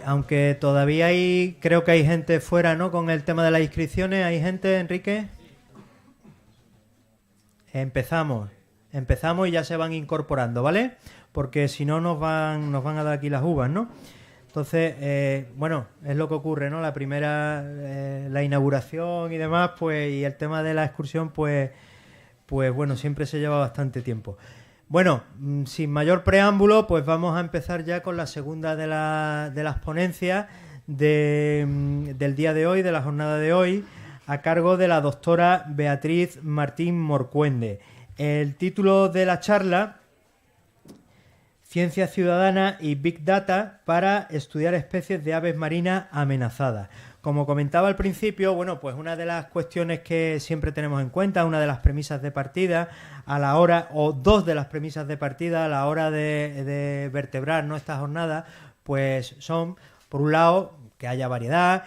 aunque todavía creo que hay gente fuera, ¿no? Con el tema de las inscripciones, ¿hay gente, Enrique? Empezamos y ya se van incorporando, ¿vale? Porque si no nos van a dar aquí las uvas, ¿no? Entonces, bueno, es lo que ocurre, ¿no? La primera, la inauguración y demás, pues, y el tema de la excursión, pues bueno, siempre se lleva bastante tiempo. Bueno, sin mayor preámbulo, pues vamos a empezar ya con la segunda de las ponencias del día de hoy, de la jornada de hoy, a cargo de la doctora Beatriz Martín Morcuende. El título de la charla: Ciencia ciudadana y Big Data para estudiar especies de aves marinas amenazadas. Como comentaba al principio, bueno, pues una de las cuestiones que siempre tenemos en cuenta, una de las premisas de partida a la hora, o dos de las premisas de partida a la hora de vertebrar, ¿no?, esta jornada, pues son, por un lado, que haya variedad,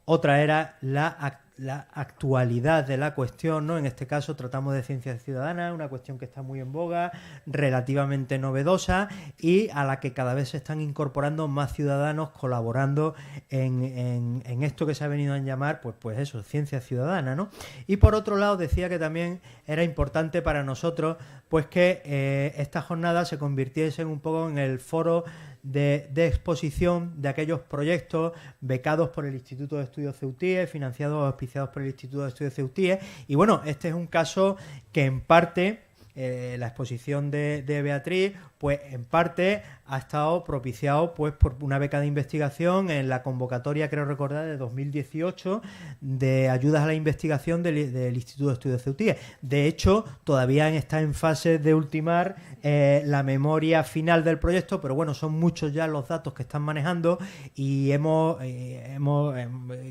otra era la actualidad de la cuestión, ¿no? En este caso tratamos de ciencia ciudadana, una cuestión que está muy en boga, relativamente novedosa y a la que cada vez se están incorporando más ciudadanos colaborando en esto que se ha venido a llamar, pues eso, ciencia ciudadana, ¿no? Y por otro lado decía que también era importante para nosotros pues que esta jornada se convirtiese un poco en el foro de exposición de aquellos proyectos becados por el Instituto de Estudios CEUTIE, financiados o auspiciados por el Instituto de Estudios CEUTIE. Y bueno, este es un caso que en parte, la exposición de Beatriz, pues en parte ha estado propiciado pues por una beca de investigación en la convocatoria, creo recordar, de 2018 de ayudas a la investigación del Instituto de Estudios CEUTIE. De hecho, todavía está en fase de ultimar la memoria final del proyecto, pero bueno, son muchos ya los datos que están manejando y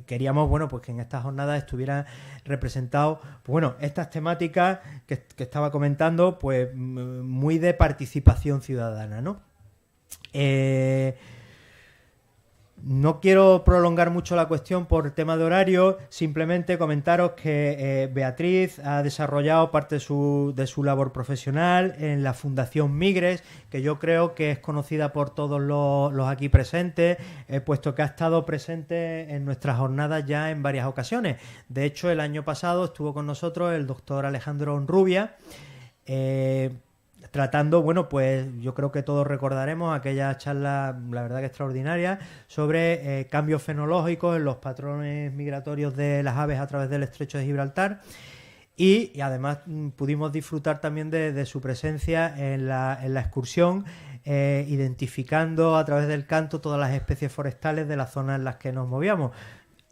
queríamos, bueno, pues que en esta jornada estuviera representado, pues bueno, estas temáticas que estaba comentando, pues muy de participación ciudadana, ¿no? No quiero prolongar mucho la cuestión por tema de horario, simplemente comentaros que Beatriz ha desarrollado parte de su labor profesional en la Fundación Migres, que yo creo que es conocida por todos los aquí presentes, puesto que ha estado presente en nuestras jornadas ya en varias ocasiones. De hecho, el año pasado estuvo con nosotros el doctor Alejandro Onrubia, tratando, bueno, pues yo creo que todos recordaremos aquella charla, la verdad que extraordinaria, sobre cambios fenológicos en los patrones migratorios de las aves a través del estrecho de Gibraltar. Y además pudimos disfrutar también de su presencia en la excursión, identificando a través del canto todas las especies forestales de las zonas en las que nos movíamos.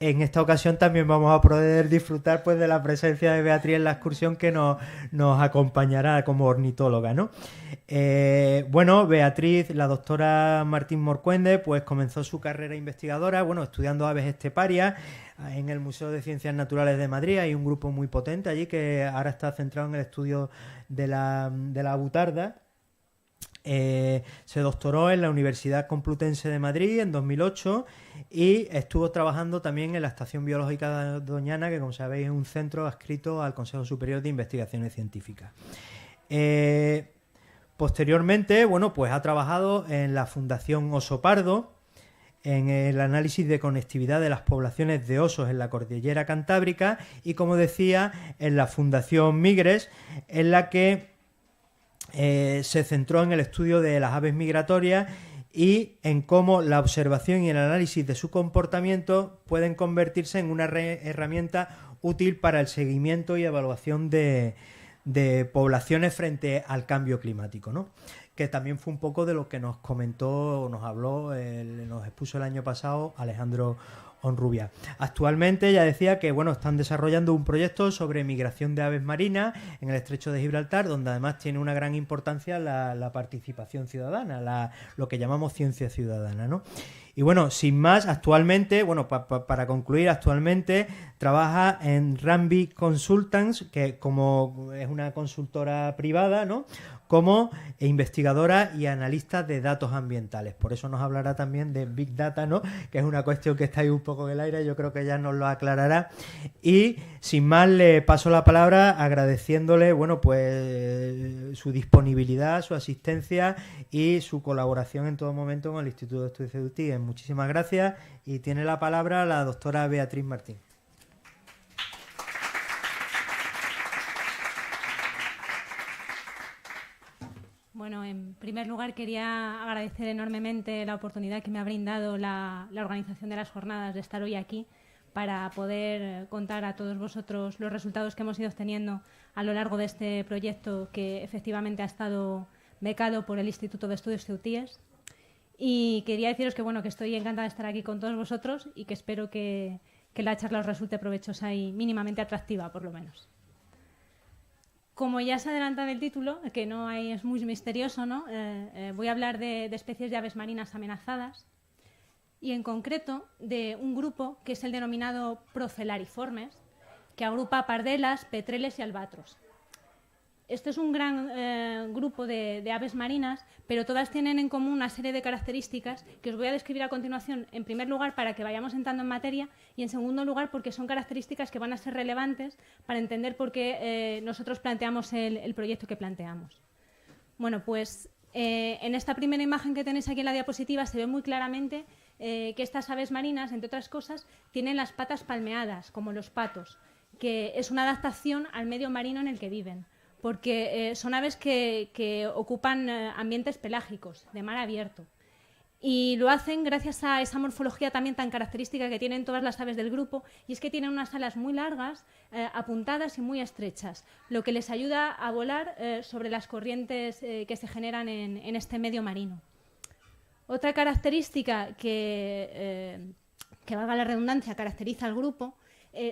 En esta ocasión también vamos a poder disfrutar pues de la presencia de Beatriz en la excursión, que nos acompañará como ornitóloga, ¿no? Bueno, Beatriz, la doctora Martín Morcuende, pues comenzó su carrera investigadora, bueno, estudiando aves esteparias en el Museo de Ciencias Naturales de Madrid. Hay un grupo muy potente allí que ahora está centrado en el estudio de la avutarda. Se doctoró en la Universidad Complutense de Madrid en 2008 y estuvo trabajando también en la Estación Biológica de Doñana, que como sabéis es un centro adscrito al Consejo Superior de Investigaciones Científicas. Posteriormente, bueno, pues ha trabajado en la Fundación Oso Pardo, en el análisis de conectividad de las poblaciones de osos en la cordillera cantábrica y, como decía, en la Fundación Migres, en la que se centró en el estudio de las aves migratorias y en cómo la observación y el análisis de su comportamiento pueden convertirse en una herramienta útil para el seguimiento y evaluación de poblaciones frente al cambio climático, ¿no? Que también fue un poco de lo que nos comentó, nos habló, nos expuso el año pasado Alejandro Onrubia. Actualmente ya decía que bueno, están desarrollando un proyecto sobre migración de aves marinas en el estrecho de Gibraltar, donde además tiene una gran importancia la participación ciudadana, lo que llamamos ciencia ciudadana, ¿no? Y bueno, sin más, actualmente, bueno, para concluir, actualmente trabaja en Ramby Consultants, que como es una consultora privada, ¿no?, como investigadora y analista de datos ambientales. Por eso nos hablará también de Big Data, ¿no?, que es una cuestión que está ahí un poco en el aire, yo creo que ya nos lo aclarará. Y sin más, le paso la palabra agradeciéndole, bueno, pues su disponibilidad, su asistencia y su colaboración en todo momento con el Instituto de Estudios CEUTIE. muchísimas gracias y tiene la palabra la doctora Beatriz Martín. Bueno, en primer lugar quería agradecer enormemente la oportunidad que me ha brindado la organización de las jornadas de estar hoy aquí para poder contar a todos vosotros los resultados que hemos ido obteniendo a lo largo de este proyecto que efectivamente ha estado becado por el Instituto de Estudios Ceutíes. Y quería deciros que, bueno, que estoy encantada de estar aquí con todos vosotros y que espero que la charla os resulte provechosa y mínimamente atractiva, por lo menos. Como ya se adelanta en el título, que no hay, es muy misterioso, ¿no? Voy a hablar de especies de aves marinas amenazadas y en concreto de un grupo que es el denominado Procelariformes, que agrupa pardelas, petreles y albatros. Este es un gran grupo de aves marinas, pero todas tienen en común una serie de características que os voy a describir a continuación, en primer lugar para que vayamos entrando en materia y en segundo lugar porque son características que van a ser relevantes para entender por qué nosotros planteamos el proyecto que planteamos. Bueno, pues en esta primera imagen que tenéis aquí en la diapositiva se ve muy claramente que estas aves marinas, entre otras cosas, tienen las patas palmeadas, como los patos, que es una adaptación al medio marino en el que viven, porque son aves que ocupan ambientes pelágicos, de mar abierto. Y lo hacen gracias a esa morfología también tan característica que tienen todas las aves del grupo, y es que tienen unas alas muy largas, apuntadas y muy estrechas, lo que les ayuda a volar sobre las corrientes que se generan en este medio marino. Otra característica que valga la redundancia, caracteriza al grupo,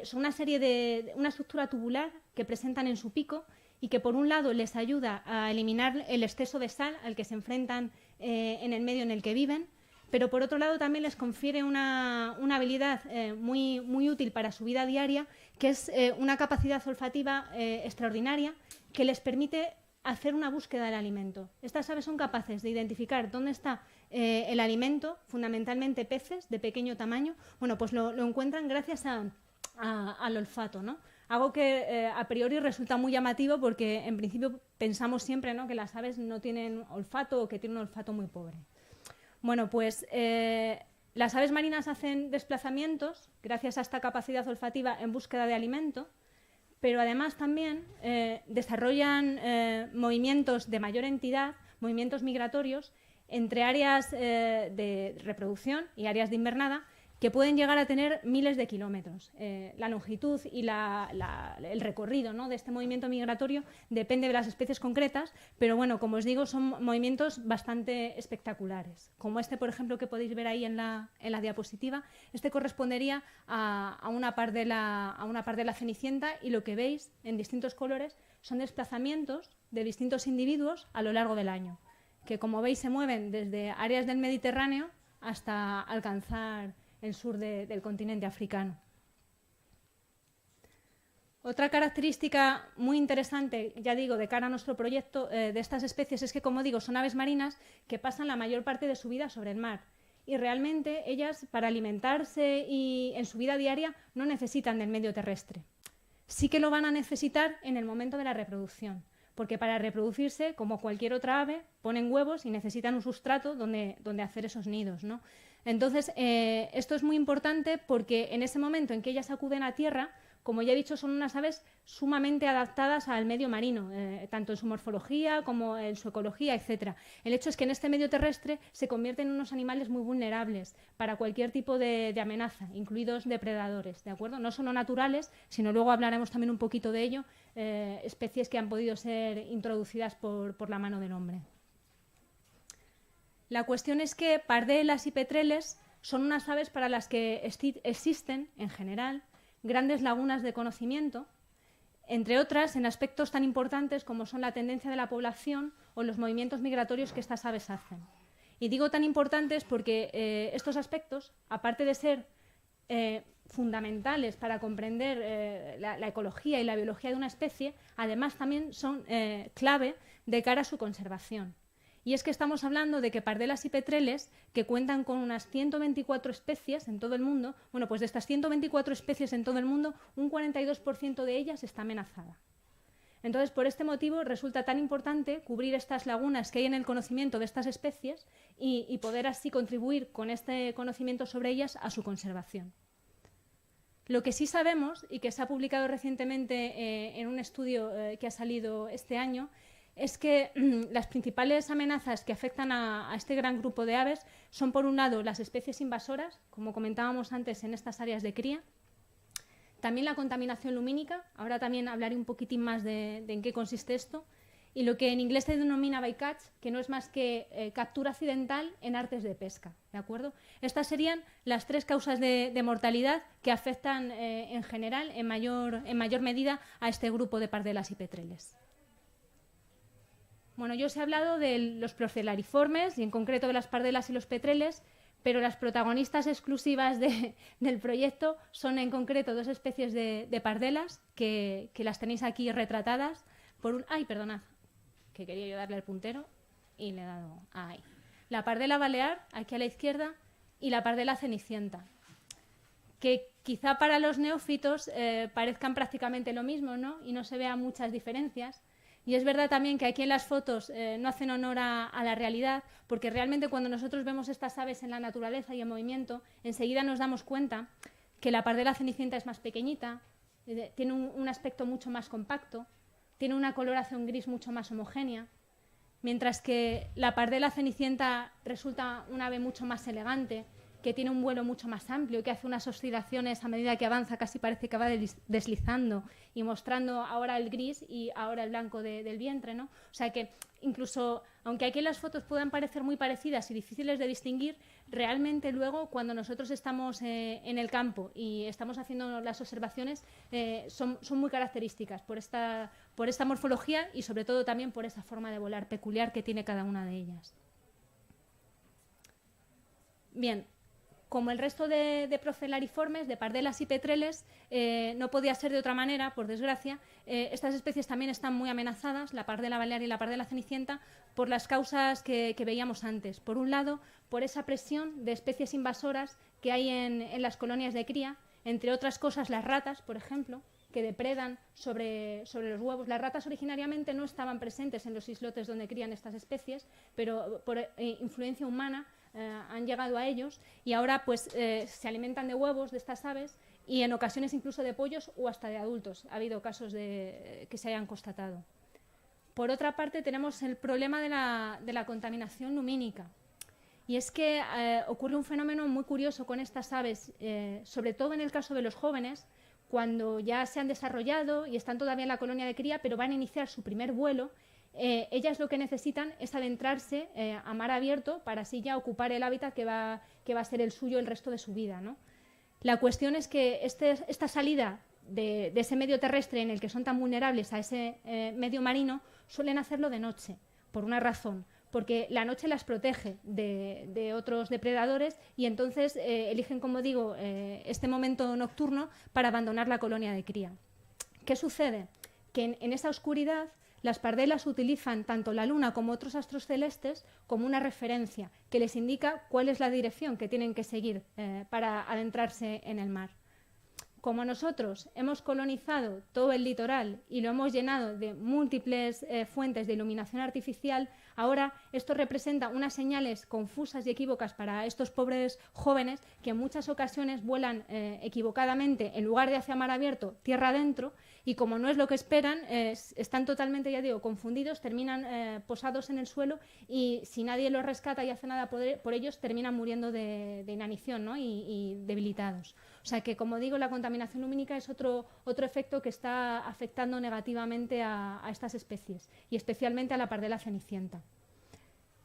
son una estructura tubular que presentan en su pico y que por un lado les ayuda a eliminar el exceso de sal al que se enfrentan en el medio en el que viven, pero por otro lado también les confiere una habilidad muy útil para su vida diaria, que es una capacidad olfativa extraordinaria que les permite hacer una búsqueda del alimento. Estas aves son capaces de identificar dónde está el alimento, fundamentalmente peces de pequeño tamaño. Bueno, pues lo encuentran gracias al olfato, ¿no? Algo que a priori resulta muy llamativo porque en principio pensamos siempre, ¿no?, que las aves no tienen olfato o que tienen un olfato muy pobre. Bueno, pues las aves marinas hacen desplazamientos gracias a esta capacidad olfativa en búsqueda de alimento, pero además también desarrollan movimientos de mayor entidad, movimientos migratorios entre áreas de reproducción y áreas de invernada que pueden llegar a tener miles de kilómetros. La longitud y el recorrido, ¿no?, de este movimiento migratorio depende de las especies concretas, pero bueno, como os digo, son movimientos bastante espectaculares. Como este, por ejemplo, que podéis ver ahí en la diapositiva, este correspondería a una pardela cenicienta y lo que veis en distintos colores son desplazamientos de distintos individuos a lo largo del año, que como veis se mueven desde áreas del Mediterráneo hasta alcanzar el sur del continente africano. Otra característica muy interesante, ya digo, de cara a nuestro proyecto de estas especies es que, como digo, son aves marinas que pasan la mayor parte de su vida sobre el mar y realmente ellas, para alimentarse y en su vida diaria, no necesitan del medio terrestre. Sí que lo van a necesitar en el momento de la reproducción, porque para reproducirse, como cualquier otra ave, ponen huevos y necesitan un sustrato donde hacer esos nidos, ¿no? Entonces, esto es muy importante porque en ese momento en que ellas acuden a tierra, como ya he dicho, son unas aves sumamente adaptadas al medio marino, tanto en su morfología como en su ecología, etc. El hecho es que en este medio terrestre se convierten en unos animales muy vulnerables para cualquier tipo de amenaza, incluidos depredadores, ¿de acuerdo? No solo naturales, sino luego hablaremos también un poquito de ello, especies que han podido ser introducidas por la mano del hombre. La cuestión es que pardelas y petreles son unas aves para las que existen, en general, grandes lagunas de conocimiento, entre otras en aspectos tan importantes como son la tendencia de la población o los movimientos migratorios que estas aves hacen. Y digo tan importantes porque estos aspectos, aparte de ser fundamentales para comprender la ecología y la biología de una especie, además también son clave de cara a su conservación. Y es que estamos hablando de que pardelas y petreles, que cuentan con unas 124 especies en todo el mundo, bueno, pues de estas 124 especies en todo el mundo, un 42% de ellas está amenazada. Entonces, por este motivo, resulta tan importante cubrir estas lagunas que hay en el conocimiento de estas especies y poder así contribuir con este conocimiento sobre ellas a su conservación. Lo que sí sabemos, y que se ha publicado recientemente en un estudio que ha salido este año, es que las principales amenazas que afectan a este gran grupo de aves son, por un lado, las especies invasoras, como comentábamos antes en estas áreas de cría, también la contaminación lumínica, ahora también hablaré un poquitín más de en qué consiste esto, y lo que en inglés se denomina bycatch, que no es más que captura accidental en artes de pesca, ¿de acuerdo? Estas serían las 3 causas de mortalidad que afectan en general, en mayor medida, a este grupo de pardelas y petreles. Bueno, yo os he hablado de los procelariformes y en concreto de las pardelas y los petreles, pero las protagonistas exclusivas del proyecto son en concreto 2 especies de pardelas que las tenéis aquí retratadas por ¡ay, perdonad! Que quería yo darle el puntero y le he dado ahí. La pardela balear, aquí a la izquierda, y la pardela cenicienta, que quizá para los neófitos parezcan prácticamente lo mismo, ¿no? Y no se vean muchas diferencias. Y es verdad también que aquí en las fotos no hacen honor a la realidad, porque realmente cuando nosotros vemos estas aves en la naturaleza y en movimiento, enseguida nos damos cuenta que la pardela cenicienta es más pequeñita, tiene un aspecto mucho más compacto, tiene una coloración gris mucho más homogénea, mientras que la pardela cenicienta resulta un ave mucho más elegante, que tiene un vuelo mucho más amplio, que hace unas oscilaciones a medida que avanza, casi parece que va deslizando y mostrando ahora el gris y ahora el blanco del vientre, ¿no? O sea que incluso, aunque aquí las fotos puedan parecer muy parecidas y difíciles de distinguir, realmente luego cuando nosotros estamos en el campo y estamos haciendo las observaciones son muy características por esta morfología y sobre todo también por esa forma de volar peculiar que tiene cada una de ellas. Bien. Como el resto de procelariformes, de pardelas y petreles, no podía ser de otra manera, por desgracia, estas especies también están muy amenazadas, la pardela balear y la pardela cenicienta, por las causas que veíamos antes. Por un lado, por esa presión de especies invasoras que hay en las colonias de cría, entre otras cosas las ratas, por ejemplo, que depredan sobre los huevos. Las ratas originariamente no estaban presentes en los islotes donde crían estas especies, pero por influencia humana han llegado a ellos y ahora pues se alimentan de huevos de estas aves y en ocasiones incluso de pollos o hasta de adultos. Ha habido casos que se hayan constatado. Por otra parte tenemos el problema de la contaminación lumínica. Y es que ocurre un fenómeno muy curioso con estas aves, sobre todo en el caso de los jóvenes, cuando ya se han desarrollado y están todavía en la colonia de cría, pero van a iniciar su primer vuelo. Ellas lo que necesitan es adentrarse a mar abierto para así ya ocupar el hábitat que va a ser el suyo el resto de su vida, ¿no? La cuestión es que esta salida de ese medio terrestre en el que son tan vulnerables a ese medio marino suelen hacerlo de noche, por una razón, porque la noche las protege de otros depredadores y entonces eligen, como digo, este momento nocturno para abandonar la colonia de cría. ¿Qué sucede? Que en esa oscuridad las pardelas utilizan tanto la luna como otros astros celestes como una referencia que les indica cuál es la dirección que tienen que seguir para adentrarse en el mar. Como nosotros hemos colonizado todo el litoral y lo hemos llenado de múltiples fuentes de iluminación artificial, ahora esto representa unas señales confusas y equívocas para estos pobres jóvenes que en muchas ocasiones vuelan equivocadamente, en lugar de hacia mar abierto, tierra adentro, y como no es lo que esperan, están totalmente, ya digo, confundidos, terminan posados en el suelo y si nadie los rescata y hace nada por ellos, terminan muriendo de inanición, ¿no? y debilitados. O sea que, como digo, la contaminación lumínica es otro efecto que está afectando negativamente a estas especies y especialmente a la pardela cenicienta.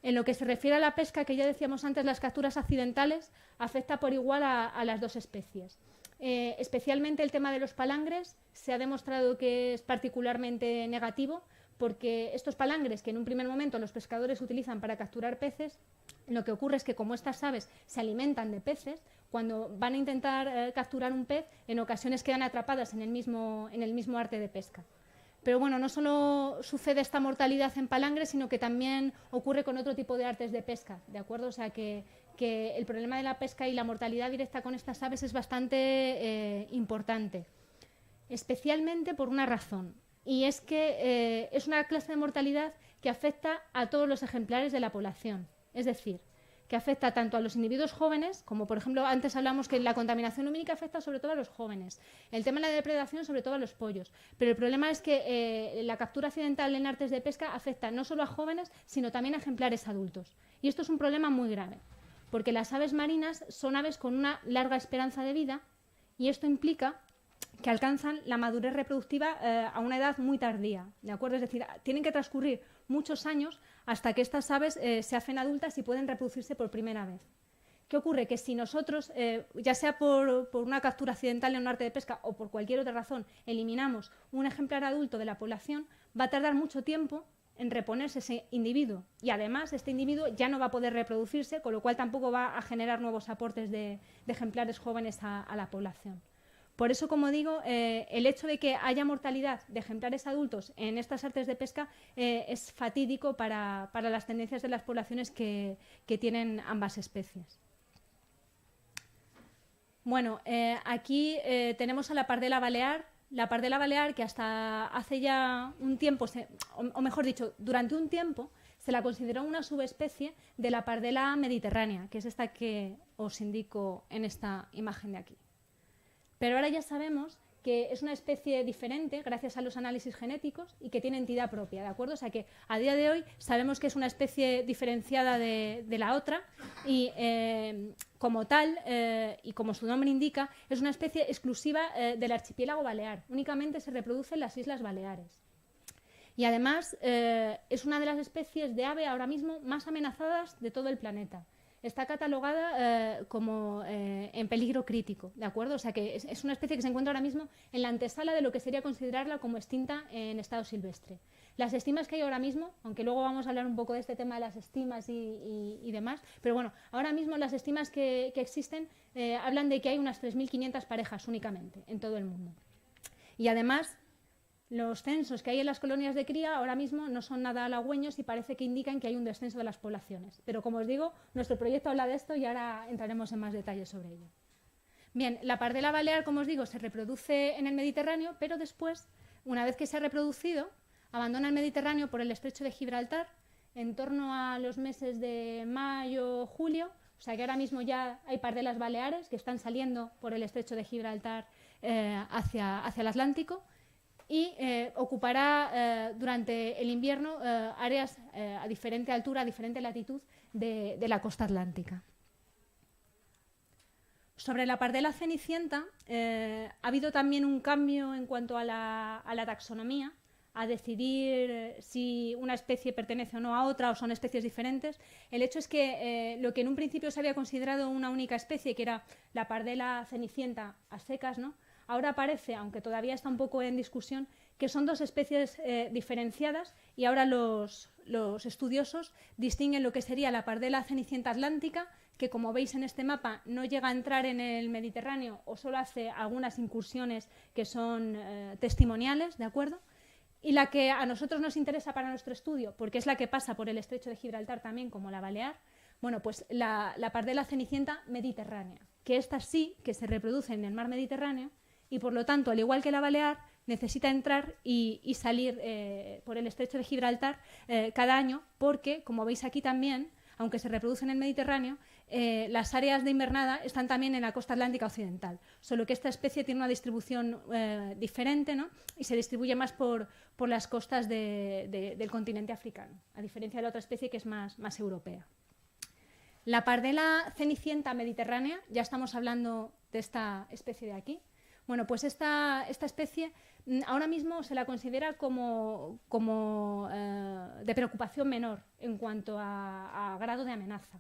En lo que se refiere a la pesca, que ya decíamos antes, las capturas accidentales afecta por igual a las 2 especies. Especialmente el tema de los palangres se ha demostrado que es particularmente negativo porque estos palangres que en un primer momento los pescadores utilizan para capturar peces, lo que ocurre es que como estas aves se alimentan de peces, cuando van a intentar capturar un pez, en ocasiones quedan atrapadas en el mismo arte de pesca. Pero bueno, no solo sucede esta mortalidad en palangres, sino que también ocurre con otro tipo de artes de pesca, ¿de acuerdo? O sea que el problema de la pesca y la mortalidad directa con estas aves es bastante importante, especialmente por una razón. y es que es una clase de mortalidad que afecta a todos los ejemplares de la población. Es decir, que afecta tanto a los individuos jóvenes, como por ejemplo antes hablamos que la contaminación lumínica afecta sobre todo a los jóvenes, el tema de la depredación sobre todo a los pollos, pero el problema es que la captura accidental en artes de pesca afecta no solo a jóvenes, sino también a ejemplares adultos. Y esto es un problema muy grave, porque las aves marinas son aves con una larga esperanza de vida y esto implica que alcanzan la madurez reproductiva a una edad muy tardía, ¿de acuerdo? Es decir, tienen que transcurrir muchos años hasta que estas aves se hacen adultas y pueden reproducirse por primera vez. ¿Qué ocurre? Que si nosotros, ya sea por una captura accidental en un arte de pesca o por cualquier otra razón, eliminamos un ejemplar adulto de la población, va a tardar mucho tiempo en reponerse ese individuo y además este individuo ya no va a poder reproducirse, con lo cual tampoco va a generar nuevos aportes de ejemplares jóvenes a la población. Por eso, como digo, el hecho de que haya mortalidad de ejemplares adultos en estas artes de pesca es fatídico para las tendencias de las poblaciones que tienen ambas especies. Bueno, aquí tenemos a la pardela balear. La pardela balear, que hasta hace ya un tiempo, o mejor dicho, durante un tiempo, se la consideró una subespecie de la pardela mediterránea, que es esta que os indico en esta imagen de aquí. Pero ahora ya sabemos que es una especie diferente gracias a los análisis genéticos y que tiene entidad propia, ¿de acuerdo? O sea que a día de hoy sabemos que es una especie diferenciada de la otra y como tal, y como su nombre indica, es una especie exclusiva del archipiélago balear. Únicamente se reproduce en las Islas Baleares. Y además es una de las especies de ave ahora mismo más amenazadas de todo el planeta. Está catalogada como en peligro crítico, ¿de acuerdo? O sea que es una especie que se encuentra ahora mismo en la antesala de lo que sería considerarla como extinta en estado silvestre. Las estimas que hay ahora mismo, aunque luego vamos a hablar un poco de este tema de las estimas y demás, pero bueno, ahora mismo las estimas que existen hablan de que hay unas 3.500 parejas únicamente en todo el mundo. Y además, los censos que hay en las colonias de cría ahora mismo no son nada halagüeños y parece que indican que hay un descenso de las poblaciones. Pero como os digo, nuestro proyecto habla de esto y ahora entraremos en más detalles sobre ello. Bien, la pardela balear, como os digo, se reproduce en el Mediterráneo, pero después, una vez que se ha reproducido, abandona el Mediterráneo por el estrecho de Gibraltar en torno a los meses de mayo, julio. O sea que ahora mismo ya hay pardelas baleares que están saliendo por el estrecho de Gibraltar hacia el Atlántico. Y ocupará durante el invierno áreas a diferente altura, a diferente latitud de la costa atlántica. Sobre la pardela cenicienta ha habido también un cambio en cuanto a la taxonomía, a decidir si una especie pertenece o no a otra o son especies diferentes. El hecho es que lo que en un principio se había considerado una única especie, que era la pardela cenicienta a secas, ¿no?, ahora parece, aunque todavía está un poco en discusión, que son dos especies diferenciadas y ahora los estudiosos distinguen lo que sería la pardela cenicienta atlántica, que como veis en este mapa no llega a entrar en el Mediterráneo o solo hace algunas incursiones que son testimoniales, ¿de acuerdo? Y la que a nosotros nos interesa para nuestro estudio, porque es la que pasa por el estrecho de Gibraltar también, como la balear, bueno, pues la pardela cenicienta mediterránea, que esta sí que se reproduce en el mar Mediterráneo y por lo tanto, al igual que la balear, necesita entrar y salir por el estrecho de Gibraltar cada año porque, como veis aquí también, aunque se reproduce en el Mediterráneo, las áreas de invernada están también en la costa atlántica occidental, solo que esta especie tiene una distribución diferente, ¿no?, y se distribuye más por las costas del continente africano, a diferencia de la otra especie que es más europea. La pardela cenicienta mediterránea, ya estamos hablando de esta especie de aquí. Bueno, pues esta especie ahora mismo se la considera como de preocupación menor en cuanto a grado de amenaza.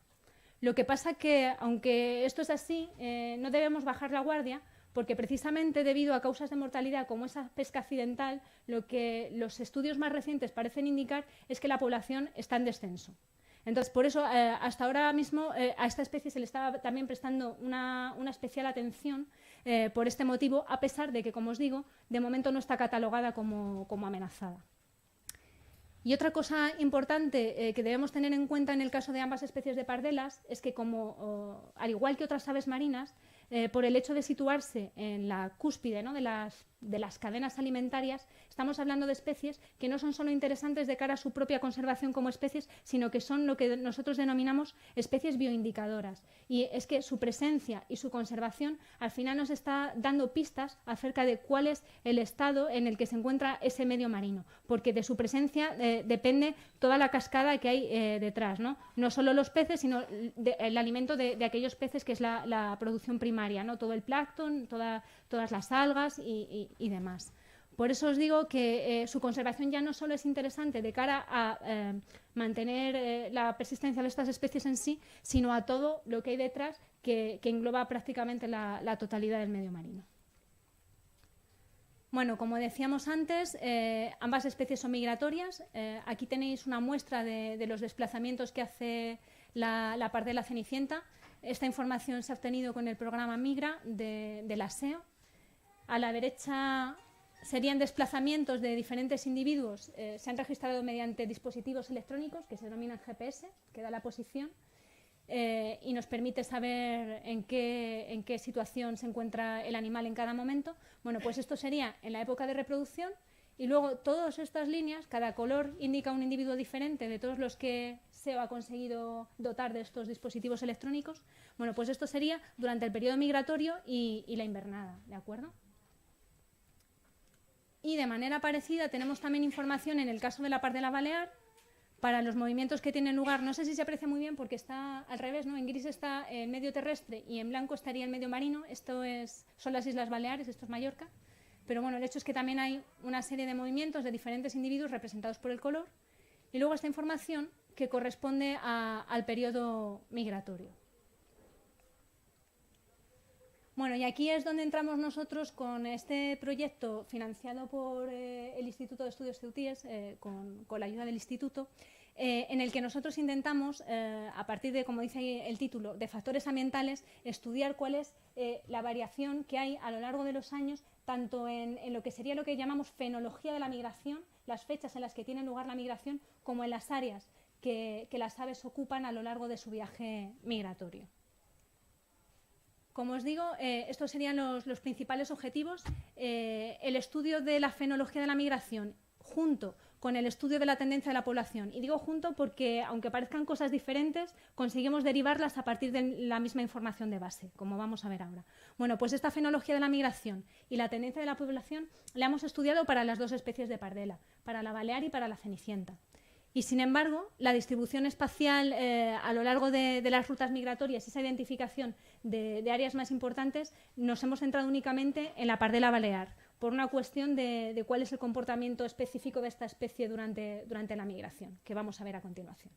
Lo que pasa que, aunque esto es así, no debemos bajar la guardia, porque precisamente debido a causas de mortalidad como esa pesca accidental, lo que los estudios más recientes parecen indicar es que la población está en descenso. Entonces, por eso, hasta ahora mismo a esta especie se le estaba también prestando una especial atención por este motivo, a pesar de que, como os digo, de momento no está catalogada como amenazada. Y otra cosa importante que debemos tener en cuenta en el caso de ambas especies de pardelas es que, al igual que otras aves marinas, por el hecho de situarse en la cúspide, ¿no?, de las cadenas alimentarias, estamos hablando de especies que no son solo interesantes de cara a su propia conservación como especies, sino que son lo que nosotros denominamos especies bioindicadoras. Y es que su presencia y su conservación al final nos está dando pistas acerca de cuál es el estado en el que se encuentra ese medio marino, porque de su presencia depende toda la cascada que hay detrás, ¿no? No solo los peces, sino el alimento de aquellos peces, que es la producción primaria, ¿no? Todo el plancton, todas las algas y demás. Por eso os digo que su conservación ya no solo es interesante de cara a mantener la persistencia de estas especies en sí, sino a todo lo que hay detrás, que engloba prácticamente la totalidad del medio marino. Bueno, como decíamos antes, ambas especies son migratorias. Aquí tenéis una muestra de los desplazamientos que hace la pardela cenicienta. Esta información se ha obtenido con el programa Migra de la SEO. A la derecha serían desplazamientos de diferentes individuos. Se han registrado mediante dispositivos electrónicos que se denominan GPS, que da la posición, y nos permite saber en qué situación se encuentra el animal en cada momento. Bueno, pues esto sería en la época de reproducción, y luego todas estas líneas, cada color indica un individuo diferente de todos los que SEO ha conseguido dotar de estos dispositivos electrónicos. Bueno, pues esto sería durante el periodo migratorio y la invernada, ¿de acuerdo? Y de manera parecida tenemos también información en el caso de la pardela balear para los movimientos que tienen lugar. No sé si se aprecia muy bien porque está al revés, ¿no? En gris está el medio terrestre y en blanco estaría el medio marino. Son las Islas Baleares, esto es Mallorca. Pero bueno, el hecho es que también hay una serie de movimientos de diferentes individuos representados por el color. Y luego esta información que corresponde al periodo migratorio. Bueno, y aquí es donde entramos nosotros con este proyecto financiado por el Instituto de Estudios Ceutíes, con la ayuda del Instituto, en el que nosotros intentamos, a partir de, como dice el título, de factores ambientales, estudiar cuál es la variación que hay a lo largo de los años, tanto en lo que sería lo que llamamos fenología de la migración, las fechas en las que tiene lugar la migración, como en las áreas que las aves ocupan a lo largo de su viaje migratorio. Como os digo, estos serían los principales objetivos. El estudio de la fenología de la migración junto con el estudio de la tendencia de la población. Y digo junto porque, aunque parezcan cosas diferentes, conseguimos derivarlas a partir de la misma información de base, como vamos a ver ahora. Bueno, pues esta fenología de la migración y la tendencia de la población la hemos estudiado para las dos especies de pardela, para la balear y para la cenicienta. Y, sin embargo, la distribución espacial a lo largo de las rutas migratorias y esa identificación de áreas más importantes nos hemos centrado únicamente en la pardela balear, por una cuestión de cuál es el comportamiento específico de esta especie durante la migración, que vamos a ver a continuación.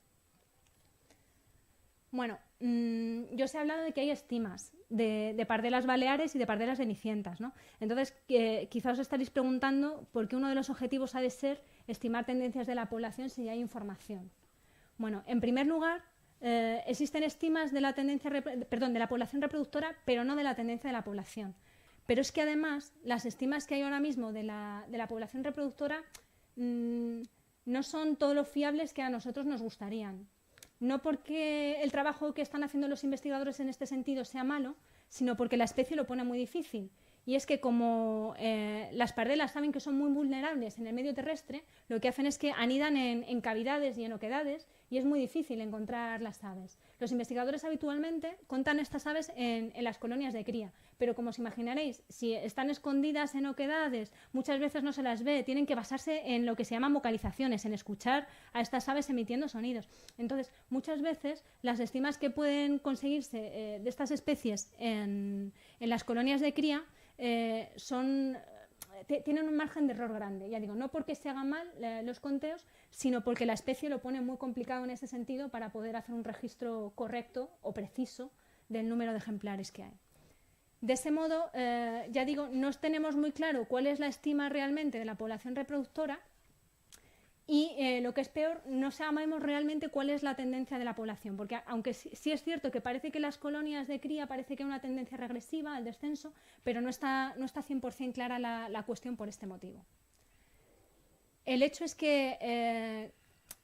Bueno, yo os he hablado de que hay estimas de pardelas baleares y de pardelas cenicientas, ¿no? Entonces, quizás os estaréis preguntando por qué uno de los objetivos ha de ser estimar tendencias de la población si hay información. Bueno, en primer lugar, existen estimas de la población reproductora, pero no de la tendencia de la población. Pero es que además, las estimas que hay ahora mismo de la población reproductora no son todo lo fiables que a nosotros nos gustarían. No porque el trabajo que están haciendo los investigadores en este sentido sea malo, sino porque la especie lo pone muy difícil. Y es que como las pardelas saben que son muy vulnerables en el medio terrestre, lo que hacen es que anidan en cavidades y en oquedades, y es muy difícil encontrar las aves. Los investigadores habitualmente contan estas aves en las colonias de cría, pero como os imaginaréis, si están escondidas en oquedades, muchas veces no se las ve, tienen que basarse en lo que se llaman vocalizaciones, en escuchar a estas aves emitiendo sonidos. Entonces, muchas veces las estimas que pueden conseguirse de estas especies en las colonias de cría tienen un margen de error grande, ya digo, no porque se hagan mal los conteos, sino porque la especie lo pone muy complicado en ese sentido para poder hacer un registro correcto o preciso del número de ejemplares que hay. De ese modo, ya digo, no tenemos muy claro cuál es la estima realmente de la población reproductora y, lo que es peor, no sabemos realmente cuál es la tendencia de la población, porque aunque sí es cierto que parece que las colonias de cría parece que hay una tendencia regresiva al descenso, pero no está 100% clara la cuestión por este motivo. El hecho es que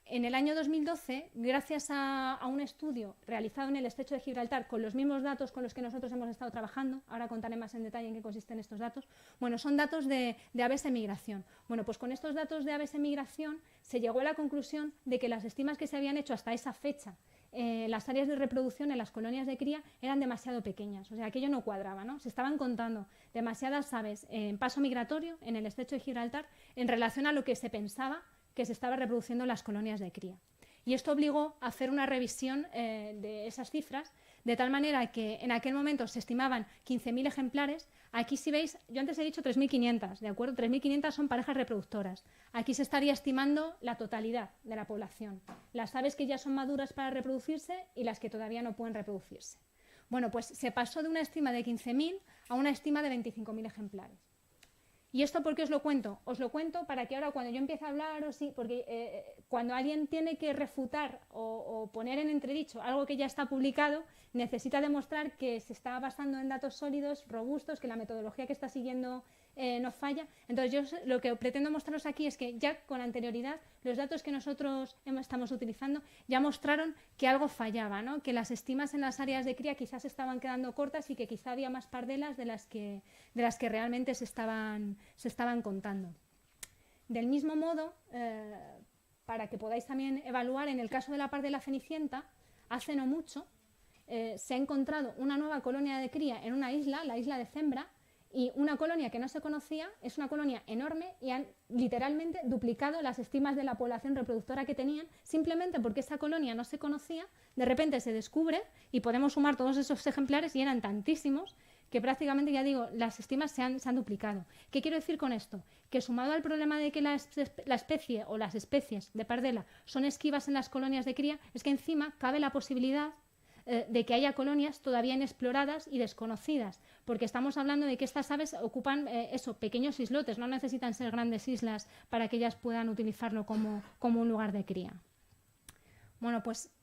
en el año 2012, gracias a un estudio realizado en el estrecho de Gibraltar con los mismos datos con los que nosotros hemos estado trabajando, ahora contaré más en detalle en qué consisten estos datos, bueno, son datos de aves en migración. Bueno, pues con estos datos de aves en migración se llegó a la conclusión de que las estimas que se habían hecho hasta esa fecha, las áreas de reproducción en las colonias de cría eran demasiado pequeñas, o sea, aquello no cuadraba, ¿no? Se estaban contando demasiadas aves en paso migratorio en el estrecho de Gibraltar en relación a lo que se pensaba que se estaba reproduciendo en las colonias de cría. Y esto obligó a hacer una revisión de esas cifras, de tal manera que en aquel momento se estimaban 15.000 ejemplares. Aquí, si veis, yo antes he dicho 3.500, ¿de acuerdo? 3.500 son parejas reproductoras. Aquí se estaría estimando la totalidad de la población, las aves que ya son maduras para reproducirse y las que todavía no pueden reproducirse. Bueno, pues se pasó de una estima de 15.000 a una estima de 25.000 ejemplares. ¿Y esto por qué os lo cuento? Os lo cuento para que ahora cuando yo empiece a hablar, porque cuando alguien tiene que refutar o poner en entredicho algo que ya está publicado, necesita demostrar que se está basando en datos sólidos, robustos, que la metodología que está siguiendo no falla. Entonces yo lo que pretendo mostraros aquí es que ya con anterioridad los datos que nosotros estamos utilizando ya mostraron que algo fallaba, ¿no? Que las estimas en las áreas de cría quizás estaban quedando cortas y que quizá había más pardelas de las que realmente se estaban contando. Del mismo modo, para que podáis también evaluar, en el caso de la pardela cenicienta, hace no mucho se ha encontrado una nueva colonia de cría en una isla, la isla de Zembra, y una colonia que no se conocía, es una colonia enorme y han literalmente duplicado las estimas de la población reproductora que tenían, simplemente porque esa colonia no se conocía, de repente se descubre y podemos sumar todos esos ejemplares y eran tantísimos que prácticamente, ya digo, las estimas se han duplicado. ¿Qué quiero decir con esto? Que sumado al problema de que la especie o las especies de pardela son esquivas en las colonias de cría, es que encima cabe la posibilidad de que haya colonias todavía inexploradas y desconocidas, porque estamos hablando de que estas aves ocupan pequeños islotes, no necesitan ser grandes islas para que ellas puedan utilizarlo como un lugar de cría. Bueno, pues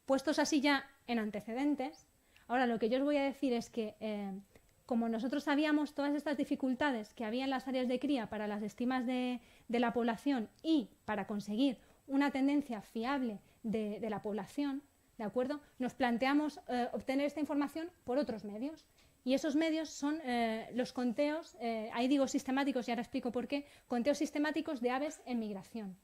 puestos así ya en antecedentes, ahora lo que yo os voy a decir es que como nosotros sabíamos todas estas dificultades que había en las áreas de cría para las estimas de la población y para conseguir una tendencia fiable de la población, ¿de acuerdo? Nos planteamos obtener esta información por otros medios. Y esos medios son los conteos, ahí digo sistemáticos y ahora explico por qué, conteos sistemáticos de aves en migración.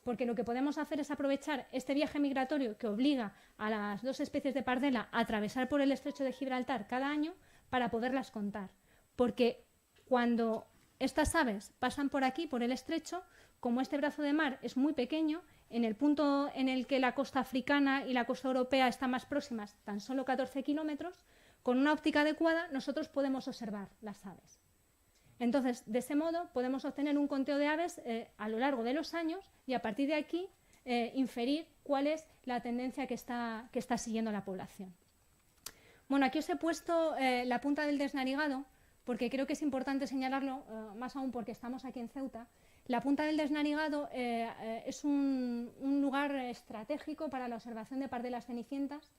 Porque lo que podemos hacer es aprovechar este viaje migratorio que obliga a las dos especies de pardela a atravesar por el estrecho de Gibraltar cada año para poderlas contar. Porque cuando estas aves pasan por aquí, por el estrecho, como este brazo de mar es muy pequeño, en el punto en el que la costa africana y la costa europea están más próximas, tan solo 14 kilómetros, con una óptica adecuada nosotros podemos observar las aves. Entonces, de ese modo podemos obtener un conteo de aves a lo largo de los años y a partir de aquí inferir cuál es la tendencia que está siguiendo la población. Bueno, aquí os he puesto la punta del Desnarigado, porque creo que es importante señalarlo, más aún porque estamos aquí en Ceuta. La punta del Desnarigado es un lugar estratégico para la observación de pardelas cenicientas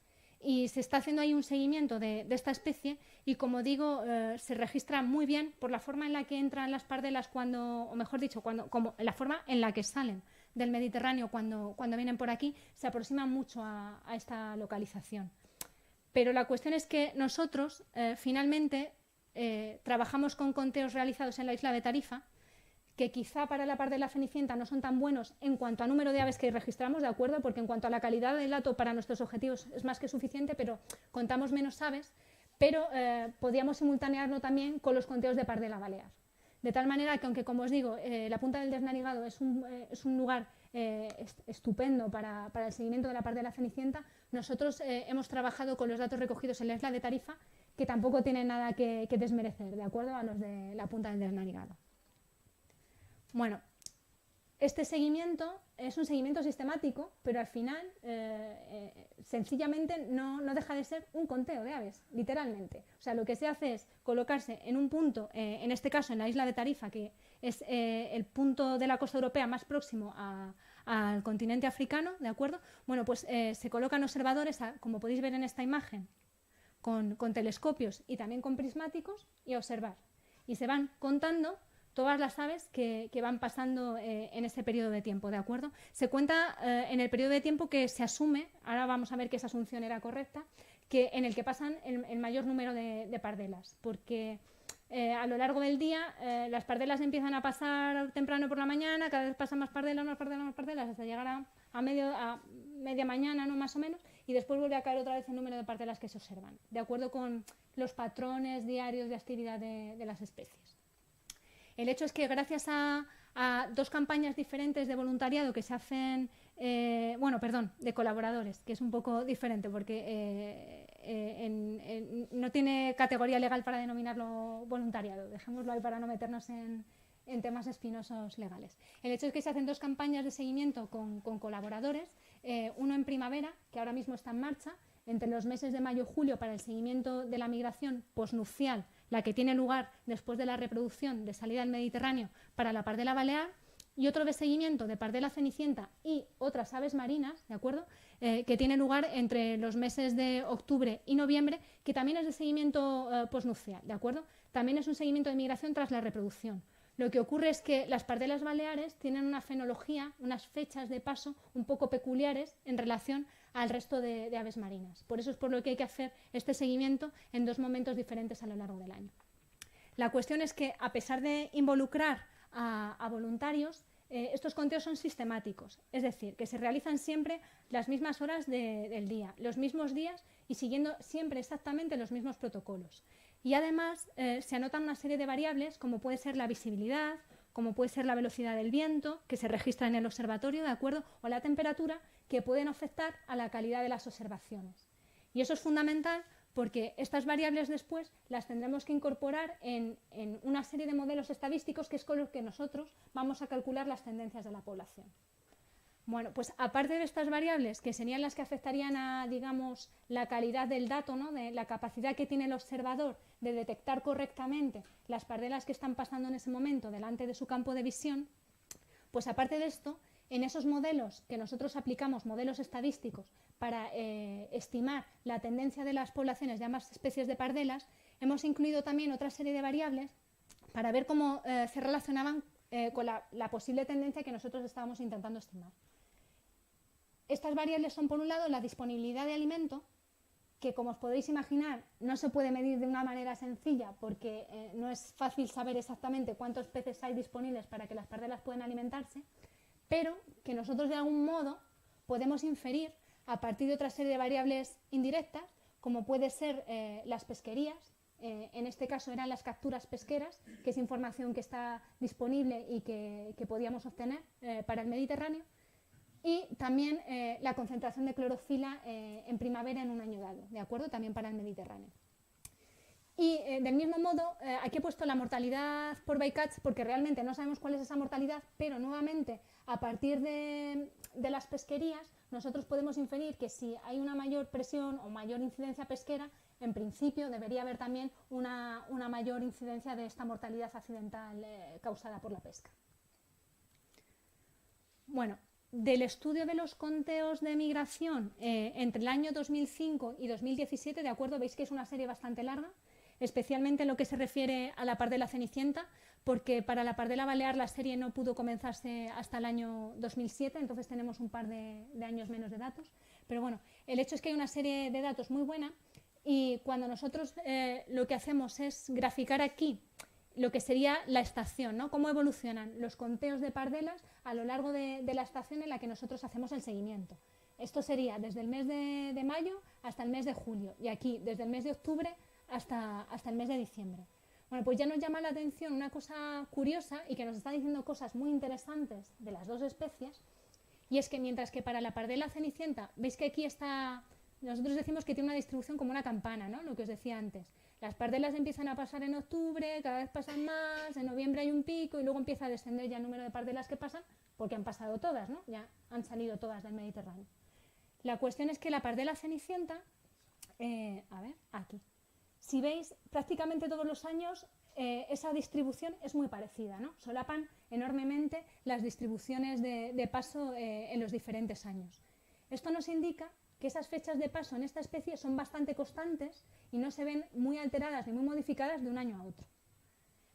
y se está haciendo ahí un seguimiento de esta especie y, como digo, se registra muy bien por la forma en la que entran las pardelas o mejor dicho, la forma en la que salen del Mediterráneo cuando vienen por aquí, se aproximan mucho a esta localización. Pero la cuestión es que nosotros finalmente trabajamos con conteos realizados en la isla de Tarifa, que quizá para la pardela cenicienta no son tan buenos en cuanto a número de aves que registramos, ¿de acuerdo? Porque en cuanto a la calidad del dato para nuestros objetivos es más que suficiente, pero contamos menos aves, pero podíamos simultanearlo también con los conteos de pardela balear. De tal manera que, aunque como os digo, la punta del Desnarigado es un lugar estupendo para el seguimiento de la pardela cenicienta, nosotros hemos trabajado con los datos recogidos en la isla de Tarifa, que tampoco tienen nada que desmerecer, ¿de acuerdo? A los de la punta del Desnarigado. Bueno, este seguimiento es un seguimiento sistemático, pero al final sencillamente no deja de ser un conteo de aves, literalmente. O sea, lo que se hace es colocarse en un punto, en este caso en la isla de Tarifa, que es el punto de la costa europea más próximo al continente africano, ¿de acuerdo? Bueno, pues se colocan observadores, como podéis ver en esta imagen, con telescopios y también con prismáticos y a observar. Y se van contando todas las aves que van pasando en ese periodo de tiempo, ¿de acuerdo? Se cuenta en el periodo de tiempo que se asume, ahora vamos a ver que esa asunción era correcta, que en el que pasan el mayor número de pardelas, porque a lo largo del día las pardelas empiezan a pasar temprano por la mañana, cada vez pasan más pardelas, hasta llegar a media mañana, ¿no? Más o menos, y después vuelve a caer otra vez el número de pardelas que se observan, de acuerdo con los patrones diarios de actividad de las especies. El hecho es que gracias a dos campañas diferentes de voluntariado que se hacen, de colaboradores, que es un poco diferente porque no tiene categoría legal para denominarlo voluntariado, dejémoslo ahí para no meternos en temas espinosos legales. El hecho es que se hacen dos campañas de seguimiento con colaboradores, uno en primavera, que ahora mismo está en marcha, entre los meses de mayo y julio para el seguimiento de la migración posnupcial, la que tiene lugar después de la reproducción de salida al Mediterráneo para la pardela balear, y otro de seguimiento de pardela cenicienta y otras aves marinas, ¿de acuerdo? Que tiene lugar entre los meses de octubre y noviembre, que también es de seguimiento posnupcial, ¿de acuerdo? También es un seguimiento de migración tras la reproducción. Lo que ocurre es que las pardelas baleares tienen una fenología, unas fechas de paso un poco peculiares en relación al resto de aves marinas. Por eso es por lo que hay que hacer este seguimiento en dos momentos diferentes a lo largo del año. La cuestión es que, a pesar de involucrar a voluntarios, estos conteos son sistemáticos, es decir, que se realizan siempre las mismas horas del día, los mismos días y siguiendo siempre exactamente los mismos protocolos. Y además se anotan una serie de variables como puede ser la visibilidad, como puede ser la velocidad del viento, que se registra en el observatorio, ¿de acuerdo? O la temperatura, que pueden afectar a la calidad de las observaciones. Y eso es fundamental porque estas variables después las tendremos que incorporar en una serie de modelos estadísticos que es con los que nosotros vamos a calcular las tendencias de la población. Bueno, pues aparte de estas variables, que serían las que afectarían a, digamos, la calidad del dato, ¿no? De la capacidad que tiene el observador de detectar correctamente las pardelas que están pasando en ese momento delante de su campo de visión, pues aparte de esto, en esos modelos que nosotros aplicamos, modelos estadísticos, para estimar la tendencia de las poblaciones de ambas especies de pardelas, hemos incluido también otra serie de variables para ver cómo se relacionaban con la posible tendencia que nosotros estábamos intentando estimar. Estas variables son, por un lado, la disponibilidad de alimento, que, como os podéis imaginar, no se puede medir de una manera sencilla porque no es fácil saber exactamente cuántos peces hay disponibles para que las pardelas puedan alimentarse, pero que nosotros de algún modo podemos inferir a partir de otra serie de variables indirectas, como puede ser las pesquerías. En este caso eran las capturas pesqueras, que es información que está disponible y que podíamos obtener para el Mediterráneo, y también la concentración de clorofila en primavera en un año dado, ¿de acuerdo? También para el Mediterráneo. Y del mismo modo, aquí he puesto la mortalidad por bycatch porque realmente no sabemos cuál es esa mortalidad, pero nuevamente a partir de las pesquerías nosotros podemos inferir que si hay una mayor presión o mayor incidencia pesquera, en principio debería haber también una mayor incidencia de esta mortalidad accidental causada por la pesca. Bueno, del estudio de los conteos de migración entre el año 2005 y 2017, de acuerdo, veis que es una serie bastante larga, especialmente en lo que se refiere a la pardela cenicienta, porque para la pardela balear la serie no pudo comenzarse hasta el año 2007, entonces tenemos un par de años menos de datos. Pero bueno, el hecho es que hay una serie de datos muy buena y cuando nosotros lo que hacemos es graficar aquí lo que sería la estación, ¿no? Cómo evolucionan los conteos de pardelas a lo largo de la estación en la que nosotros hacemos el seguimiento. Esto sería desde el mes de mayo hasta el mes de julio y aquí desde el mes de octubre hasta el mes de diciembre. Bueno, pues ya nos llama la atención una cosa curiosa y que nos está diciendo cosas muy interesantes de las dos especies, y es que mientras que para la pardela cenicienta, veis que aquí está, nosotros decimos que tiene una distribución como una campana, ¿no? Lo que os decía antes. Las pardelas empiezan a pasar en octubre, cada vez pasan más, en noviembre hay un pico y luego empieza a descender ya el número de pardelas que pasan, porque han pasado todas, ¿no? Ya han salido todas del Mediterráneo. La cuestión es que la pardela cenicienta, a ver, aquí. Si veis, prácticamente todos los años esa distribución es muy parecida, ¿no? Solapan enormemente las distribuciones de paso en los diferentes años. Esto nos indica que esas fechas de paso en esta especie son bastante constantes y no se ven muy alteradas ni muy modificadas de un año a otro.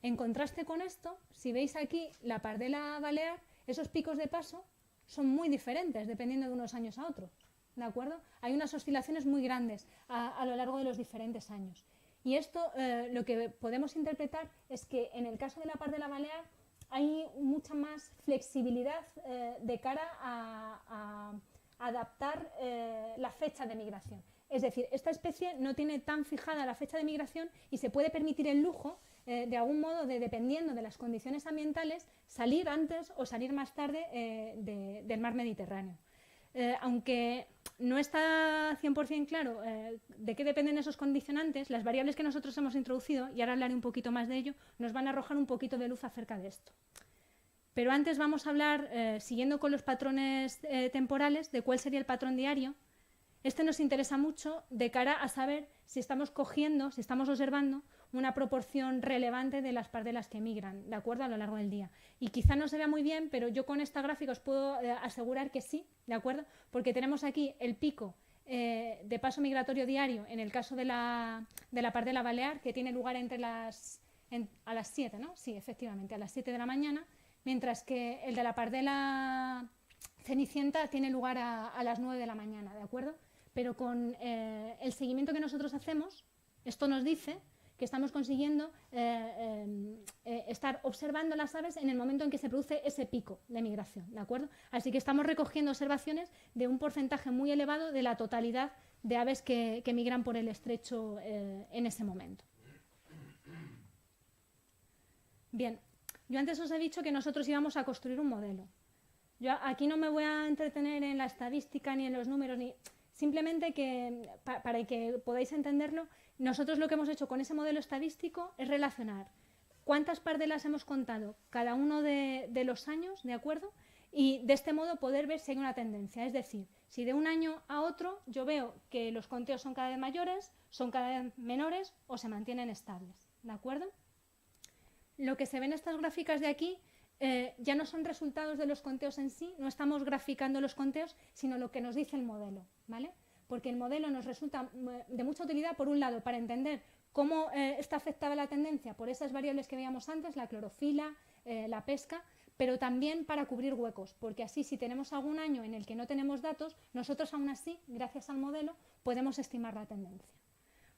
En contraste con esto, si veis aquí la pardela balear, esos picos de paso son muy diferentes dependiendo de unos años a otros, ¿de acuerdo? Hay unas oscilaciones muy grandes a lo largo de los diferentes años. Y esto lo que podemos interpretar es que en el caso de la pardela balear hay mucha más flexibilidad de cara a adaptar la fecha de migración. Es decir, esta especie no tiene tan fijada la fecha de migración y se puede permitir el lujo, de algún modo, dependiendo de las condiciones ambientales, salir antes o salir más tarde del mar Mediterráneo. Aunque no está 100% claro de qué dependen esos condicionantes, las variables que nosotros hemos introducido, y ahora hablaré un poquito más de ello, nos van a arrojar un poquito de luz acerca de esto. Pero antes vamos a hablar, siguiendo con los patrones temporales, de cuál sería el patrón diario. Este nos interesa mucho de cara a saber si estamos cogiendo, si estamos observando una proporción relevante de las pardelas que migran, ¿de acuerdo?, a lo largo del día. Y quizá no se vea muy bien, pero yo con esta gráfica os puedo asegurar que sí, ¿de acuerdo? Porque tenemos aquí el pico de paso migratorio diario en el caso de la pardela balear, que tiene lugar a las 7, ¿no? Sí, efectivamente, a las 7 de la mañana, mientras que el de la pardela cenicienta tiene lugar a las 9 de la mañana, ¿de acuerdo? Pero con el seguimiento que nosotros hacemos, esto nos dice que estamos consiguiendo estar observando las aves en el momento en que se produce ese pico de migración, ¿de acuerdo? Así que estamos recogiendo observaciones de un porcentaje muy elevado de la totalidad de aves que migran por el estrecho en ese momento. Bien, yo antes os he dicho que nosotros íbamos a construir un modelo. Yo aquí no me voy a entretener en la estadística ni en los números, simplemente que para que podáis entenderlo, nosotros lo que hemos hecho con ese modelo estadístico es relacionar cuántas pardelas hemos contado cada uno de los años, ¿de acuerdo? Y de este modo poder ver si hay una tendencia. Es decir, si de un año a otro yo veo que los conteos son cada vez mayores, son cada vez menores o se mantienen estables, ¿de acuerdo? Lo que se ve en estas gráficas de aquí ya no son resultados de los conteos en sí, no estamos graficando los conteos, sino lo que nos dice el modelo, ¿vale? Porque el modelo nos resulta de mucha utilidad, por un lado, para entender cómo está afectada la tendencia por esas variables que veíamos antes, la clorofila, la pesca, pero también para cubrir huecos, porque así si tenemos algún año en el que no tenemos datos, nosotros aún así, gracias al modelo, podemos estimar la tendencia.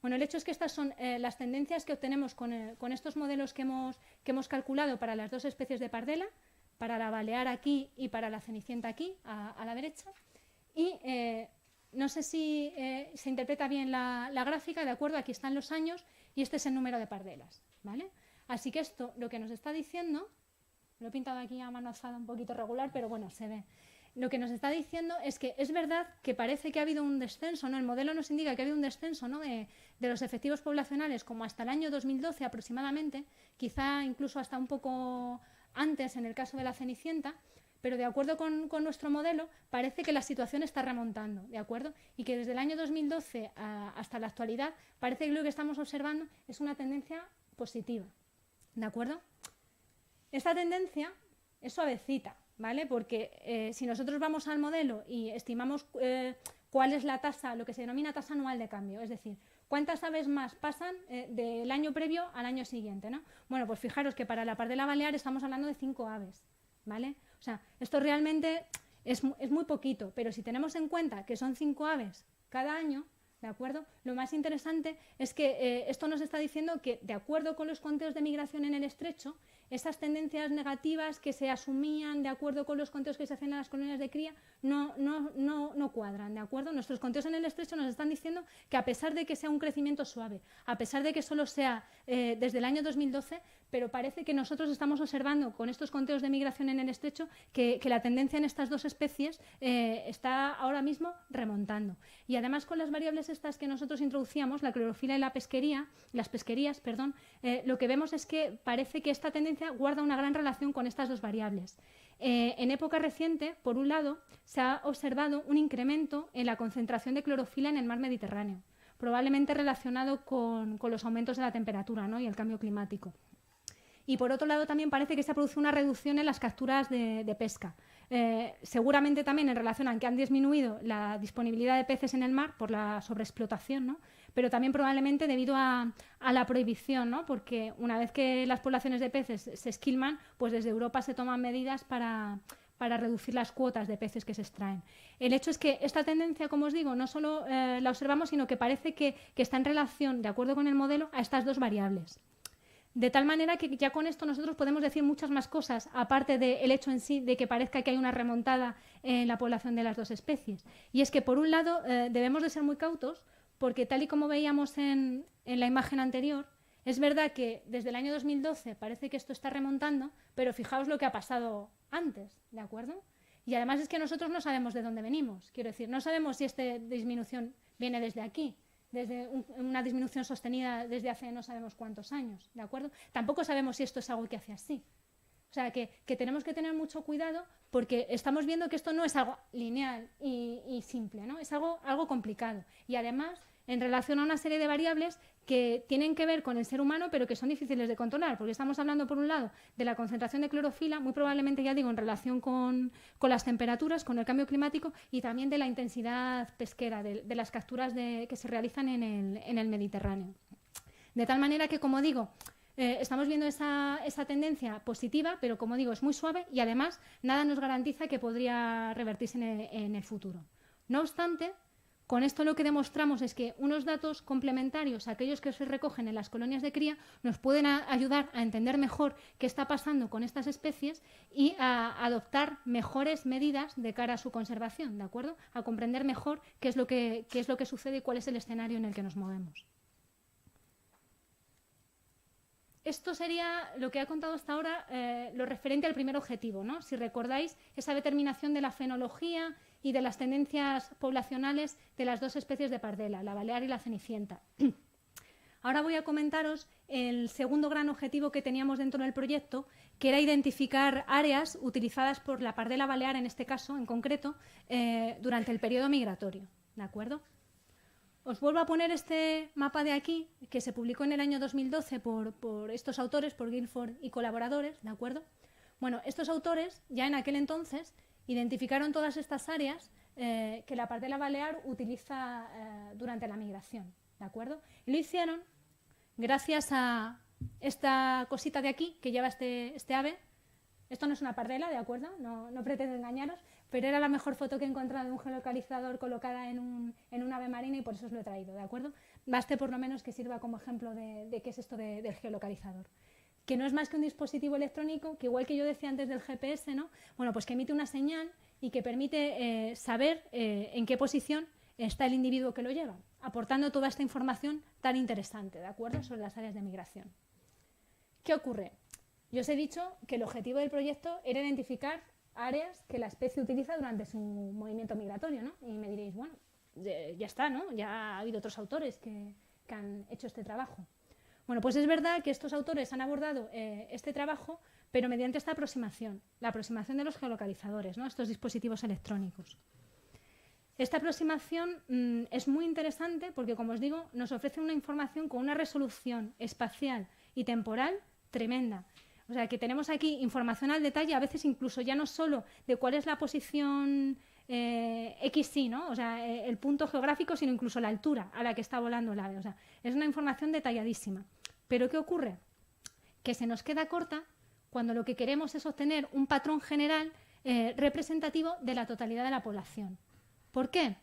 Bueno, el hecho es que estas son las tendencias que obtenemos con estos modelos que hemos calculado para las dos especies de pardela, para la balear aquí y para la cenicienta aquí, a la derecha. Y no sé si se interpreta bien la gráfica, ¿de acuerdo? Aquí están los años y este es el número de pardelas, ¿vale? Así que esto lo que nos está diciendo, lo he pintado aquí a mano alzada un poquito regular, pero bueno, se ve. Lo que nos está diciendo es que es verdad que parece que ha habido un descenso, ¿no? El modelo nos indica que ha habido un descenso, ¿no?, de los efectivos poblacionales como hasta el año 2012 aproximadamente, quizá incluso hasta un poco antes en el caso de la cenicienta, pero de acuerdo con nuestro modelo parece que la situación está remontando, ¿de acuerdo? Y que desde el año 2012 hasta la actualidad parece que lo que estamos observando es una tendencia positiva, ¿de acuerdo? Esta tendencia es suavecita, ¿vale? Porque si nosotros vamos al modelo y estimamos cuál es la tasa, lo que se denomina tasa anual de cambio, es decir, cuántas aves más pasan del año previo al año siguiente, ¿no? Bueno, pues fijaros que para la pardela balear estamos hablando de 5 aves, ¿vale? O sea, esto realmente es muy poquito, pero si tenemos en cuenta que son 5 aves cada año, ¿de acuerdo? Lo más interesante es que esto nos está diciendo que, de acuerdo con los conteos de migración en el estrecho, esas tendencias negativas que se asumían de acuerdo con los conteos que se hacen en las colonias de cría no cuadran, ¿de acuerdo? Nuestros conteos en el estrecho nos están diciendo que a pesar de que sea un crecimiento suave, a pesar de que solo sea desde el año 2012, pero parece que nosotros estamos observando con estos conteos de migración en el estrecho que la tendencia en estas dos especies está ahora mismo remontando. Y además con las variables estas que nosotros introducíamos, la clorofila y las pesquerías, lo que vemos es que parece que esta tendencia guarda una gran relación con estas dos variables. En época reciente, por un lado, se ha observado un incremento en la concentración de clorofila en el mar Mediterráneo, probablemente relacionado con los aumentos de la temperatura, ¿no?, y el cambio climático. Y por otro lado también parece que se ha producido una reducción en las capturas de pesca. Seguramente también en relación a que han disminuido la disponibilidad de peces en el mar por la sobreexplotación, ¿no?, pero también probablemente debido a la prohibición, ¿no? Porque una vez que las poblaciones de peces se esquilman, pues desde Europa se toman medidas para reducir las cuotas de peces que se extraen. El hecho es que esta tendencia, como os digo, no solo la observamos, sino que parece que está en relación, de acuerdo con el modelo, a estas dos variables. De tal manera que ya con esto nosotros podemos decir muchas más cosas, aparte del hecho en sí de que parezca que hay una remontada en la población de las dos especies. Y es que, por un lado, debemos de ser muy cautos, porque tal y como veíamos en la imagen anterior, es verdad que desde el año 2012 parece que esto está remontando, pero fijaos lo que ha pasado antes, ¿de acuerdo? Y además es que nosotros no sabemos de dónde venimos, quiero decir, no sabemos si esta disminución viene desde aquí, desde una disminución sostenida desde hace no sabemos cuántos años, ¿de acuerdo? Tampoco sabemos si esto es algo que hace así. O sea, que tenemos que tener mucho cuidado porque estamos viendo que esto no es algo lineal y simple, ¿no? Es algo complicado. Y además, en relación a una serie de variables que tienen que ver con el ser humano, pero que son difíciles de controlar, porque estamos hablando, por un lado, de la concentración de clorofila, muy probablemente, ya digo, en relación con las temperaturas, con el cambio climático, y también de la intensidad pesquera, de las capturas que se realizan en el Mediterráneo. De tal manera que, como digo, estamos viendo esa tendencia positiva, pero, como digo, es muy suave y, además, nada nos garantiza que podría revertirse en el futuro. No obstante, con esto lo que demostramos es que unos datos complementarios a aquellos que se recogen en las colonias de cría nos pueden ayudar a entender mejor qué está pasando con estas especies y a adoptar mejores medidas de cara a su conservación, ¿de acuerdo? A comprender mejor qué es lo que sucede y cuál es el escenario en el que nos movemos. Esto sería lo que ha contado hasta ahora, lo referente al primer objetivo, ¿no? Si recordáis, esa determinación de la fenología y de las tendencias poblacionales de las dos especies de pardela, la balear y la cenicienta. Ahora voy a comentaros el segundo gran objetivo que teníamos dentro del proyecto, que era identificar áreas utilizadas por la pardela balear, en este caso, en concreto, durante el periodo migratorio, ¿de acuerdo? Os vuelvo a poner este mapa de aquí, que se publicó en el año 2012 por estos autores, por Guilford y colaboradores, ¿de acuerdo? Bueno, estos autores, ya en aquel entonces, identificaron todas estas áreas que la pardela balear utiliza durante la migración, ¿de acuerdo? Y lo hicieron gracias a esta cosita de aquí que lleva este ave. Esto no es una pardela, ¿de acuerdo? No pretendo engañaros, pero era la mejor foto que he encontrado de un geolocalizador colocada en un ave marina y por eso os lo he traído, ¿de acuerdo? Baste por lo menos que sirva como ejemplo de qué es esto del geolocalizador. Que no es más que un dispositivo electrónico que, igual que yo decía antes del GPS, ¿no? Bueno, pues que emite una señal y que permite saber en qué posición está el individuo que lo lleva, aportando toda esta información tan interesante, ¿de acuerdo?, sobre las áreas de migración. ¿Qué ocurre? Yo os he dicho que el objetivo del proyecto era identificar áreas que la especie utiliza durante su movimiento migratorio, ¿no? Y me diréis, bueno, ya está, ¿no? Ya ha habido otros autores que han hecho este trabajo. Bueno, pues es verdad que estos autores han abordado este trabajo, pero mediante esta aproximación, la aproximación de los geolocalizadores, ¿no? Estos dispositivos electrónicos. Esta aproximación es muy interesante porque, como os digo, nos ofrece una información con una resolución espacial y temporal tremenda. O sea, que tenemos aquí información al detalle, a veces incluso ya no solo de cuál es la posición XY, ¿no? O sea, el punto geográfico, sino incluso la altura a la que está volando el ave. O sea, es una información detalladísima. ¿Pero qué ocurre? Que se nos queda corta cuando lo que queremos es obtener un patrón general representativo de la totalidad de la población. ¿Por qué?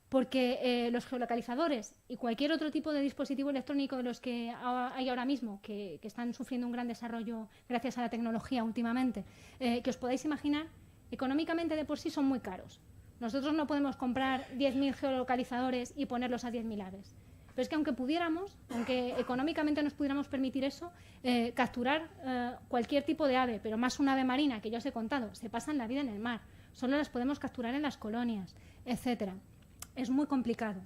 Porque los geolocalizadores y cualquier otro tipo de dispositivo electrónico de los que hay ahora mismo, que están sufriendo un gran desarrollo gracias a la tecnología últimamente, que os podáis imaginar, económicamente de por sí son muy caros. Nosotros no podemos comprar 10.000 geolocalizadores y ponerlos a 10.000 aves. Pero es que aunque pudiéramos, aunque económicamente nos pudiéramos permitir eso, capturar cualquier tipo de ave, pero más una ave marina, que ya os he contado, se pasan la vida en el mar, solo las podemos capturar en las colonias, etcétera. Es muy complicado.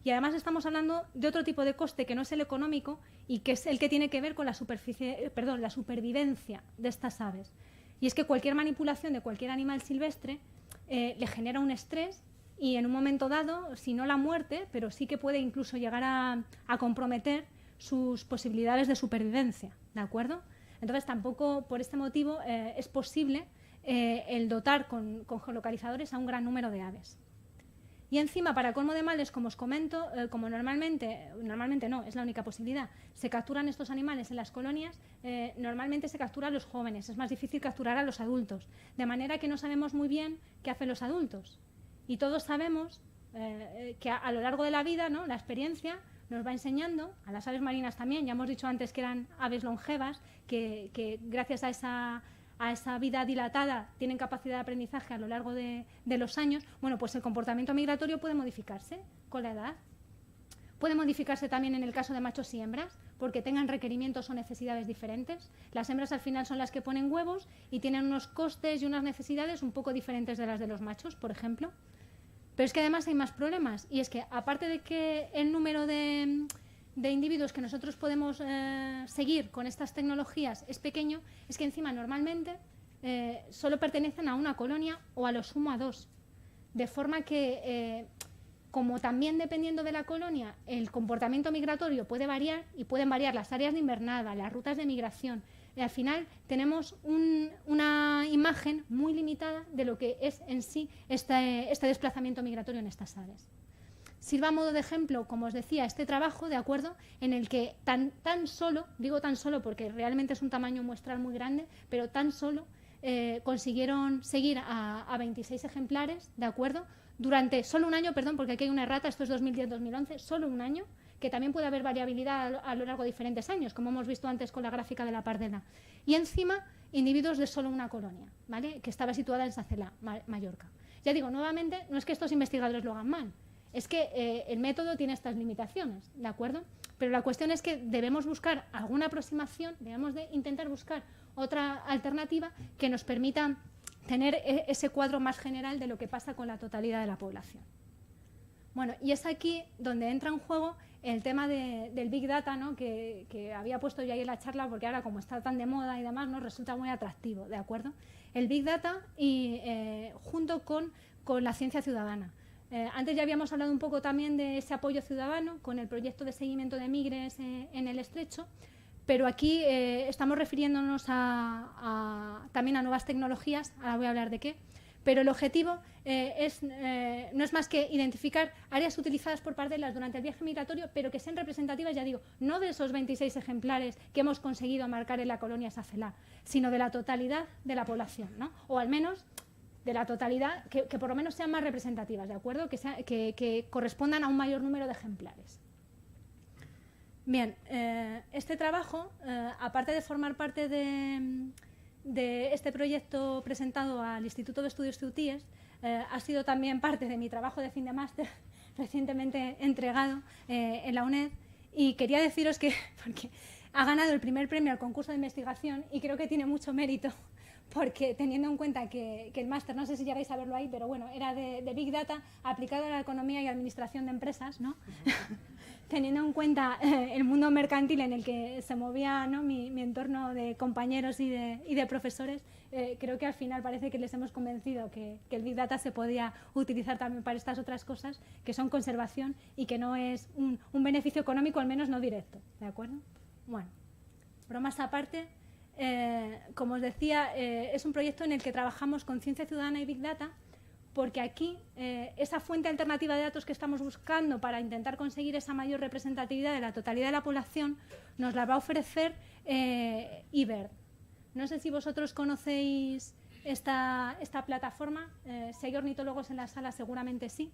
Y además estamos hablando de otro tipo de coste que no es el económico y que es el que tiene que ver con la supervivencia de estas aves. Y es que cualquier manipulación de cualquier animal silvestre le genera un estrés y en un momento dado, si no la muerte, pero sí que puede incluso llegar a comprometer sus posibilidades de supervivencia, ¿de acuerdo? Entonces tampoco por este motivo es posible el dotar con geolocalizadores a un gran número de aves. Y encima, para colmo de males, como os comento, como normalmente no, es la única posibilidad, se capturan estos animales en las colonias, normalmente se capturan a los jóvenes, es más difícil capturar a los adultos, de manera que no sabemos muy bien qué hacen los adultos. Y todos sabemos que a lo largo de la vida, ¿no?, la experiencia nos va enseñando, a las aves marinas también, ya hemos dicho antes que eran aves longevas, que gracias a esa vida dilatada tienen capacidad de aprendizaje a lo largo de los años. Bueno, pues el comportamiento migratorio puede modificarse con la edad. Puede modificarse también en el caso de machos y hembras, porque tengan requerimientos o necesidades diferentes. Las hembras al final son las que ponen huevos y tienen unos costes y unas necesidades un poco diferentes de las de los machos, por ejemplo. Pero es que además hay más problemas, y es que aparte de que el número de individuos que nosotros podemos seguir con estas tecnologías es pequeño, es que encima normalmente solo pertenecen a una colonia o a lo sumo a dos. De forma que, como también dependiendo de la colonia, el comportamiento migratorio puede variar y pueden variar las áreas de invernada, las rutas de migración. Y al final tenemos una imagen muy limitada de lo que es en sí este desplazamiento migratorio en estas aves. Sirva a modo de ejemplo, como os decía, este trabajo, ¿de acuerdo?, en el que tan solo, digo tan solo porque realmente es un tamaño muestral muy grande, pero tan solo consiguieron seguir a 26 ejemplares, ¿de acuerdo?, durante solo un año, perdón, porque aquí hay una errata, esto es 2010-2011, solo un año, que también puede haber variabilidad a lo largo de diferentes años, como hemos visto antes con la gráfica de la pardela. Y encima, individuos de solo una colonia, ¿vale?, que estaba situada en Sacela, Mallorca. Ya digo, nuevamente, no es que estos investigadores lo hagan mal, es que el método tiene estas limitaciones, ¿de acuerdo? Pero la cuestión es que debemos buscar alguna aproximación, debemos de intentar buscar otra alternativa que nos permita tener ese cuadro más general de lo que pasa con la totalidad de la población. Bueno, y es aquí donde entra en juego el tema del Big Data, ¿no?, que había puesto yo ahí en la charla, porque ahora como está tan de moda y demás, nos resulta muy atractivo, ¿de acuerdo? El Big Data y junto con la ciencia ciudadana. Antes ya habíamos hablado un poco también de ese apoyo ciudadano con el proyecto de seguimiento de migres en el Estrecho, pero aquí estamos refiriéndonos también a nuevas tecnologías, ahora voy a hablar de qué, pero el objetivo no es más que identificar áreas utilizadas por pardelas durante el viaje migratorio, pero que sean representativas, ya digo, no de esos 26 ejemplares que hemos conseguido marcar en la colonia Sacela, sino de la totalidad de la población, ¿no?, o al menos de la totalidad, que por lo menos sean más representativas, ¿de acuerdo?, que correspondan a un mayor número de ejemplares. Bien, este trabajo, aparte de formar parte de este proyecto presentado al Instituto de Estudios CEUTIES, ha sido también parte de mi trabajo de fin de máster recientemente entregado en la UNED, y quería deciros que, porque ha ganado el primer premio al concurso de investigación, y creo que tiene mucho mérito, porque teniendo en cuenta que el máster, no sé si llegáis a verlo ahí, pero bueno, era de Big Data aplicado a la economía y administración de empresas, ¿no? Teniendo en cuenta el mundo mercantil en el que se movía, ¿no?, mi entorno de compañeros y de profesores, creo que al final parece que les hemos convencido que el Big Data se podía utilizar también para estas otras cosas, que son conservación y que no es un beneficio económico, al menos no directo, ¿de acuerdo? Bueno, bromas aparte. Como os decía, es un proyecto en el que trabajamos con ciencia ciudadana y Big Data, porque aquí esa fuente alternativa de datos que estamos buscando para intentar conseguir esa mayor representatividad de la totalidad de la población nos la va a ofrecer eBird. No sé si vosotros conocéis esta plataforma, si hay ornitólogos en la sala seguramente sí,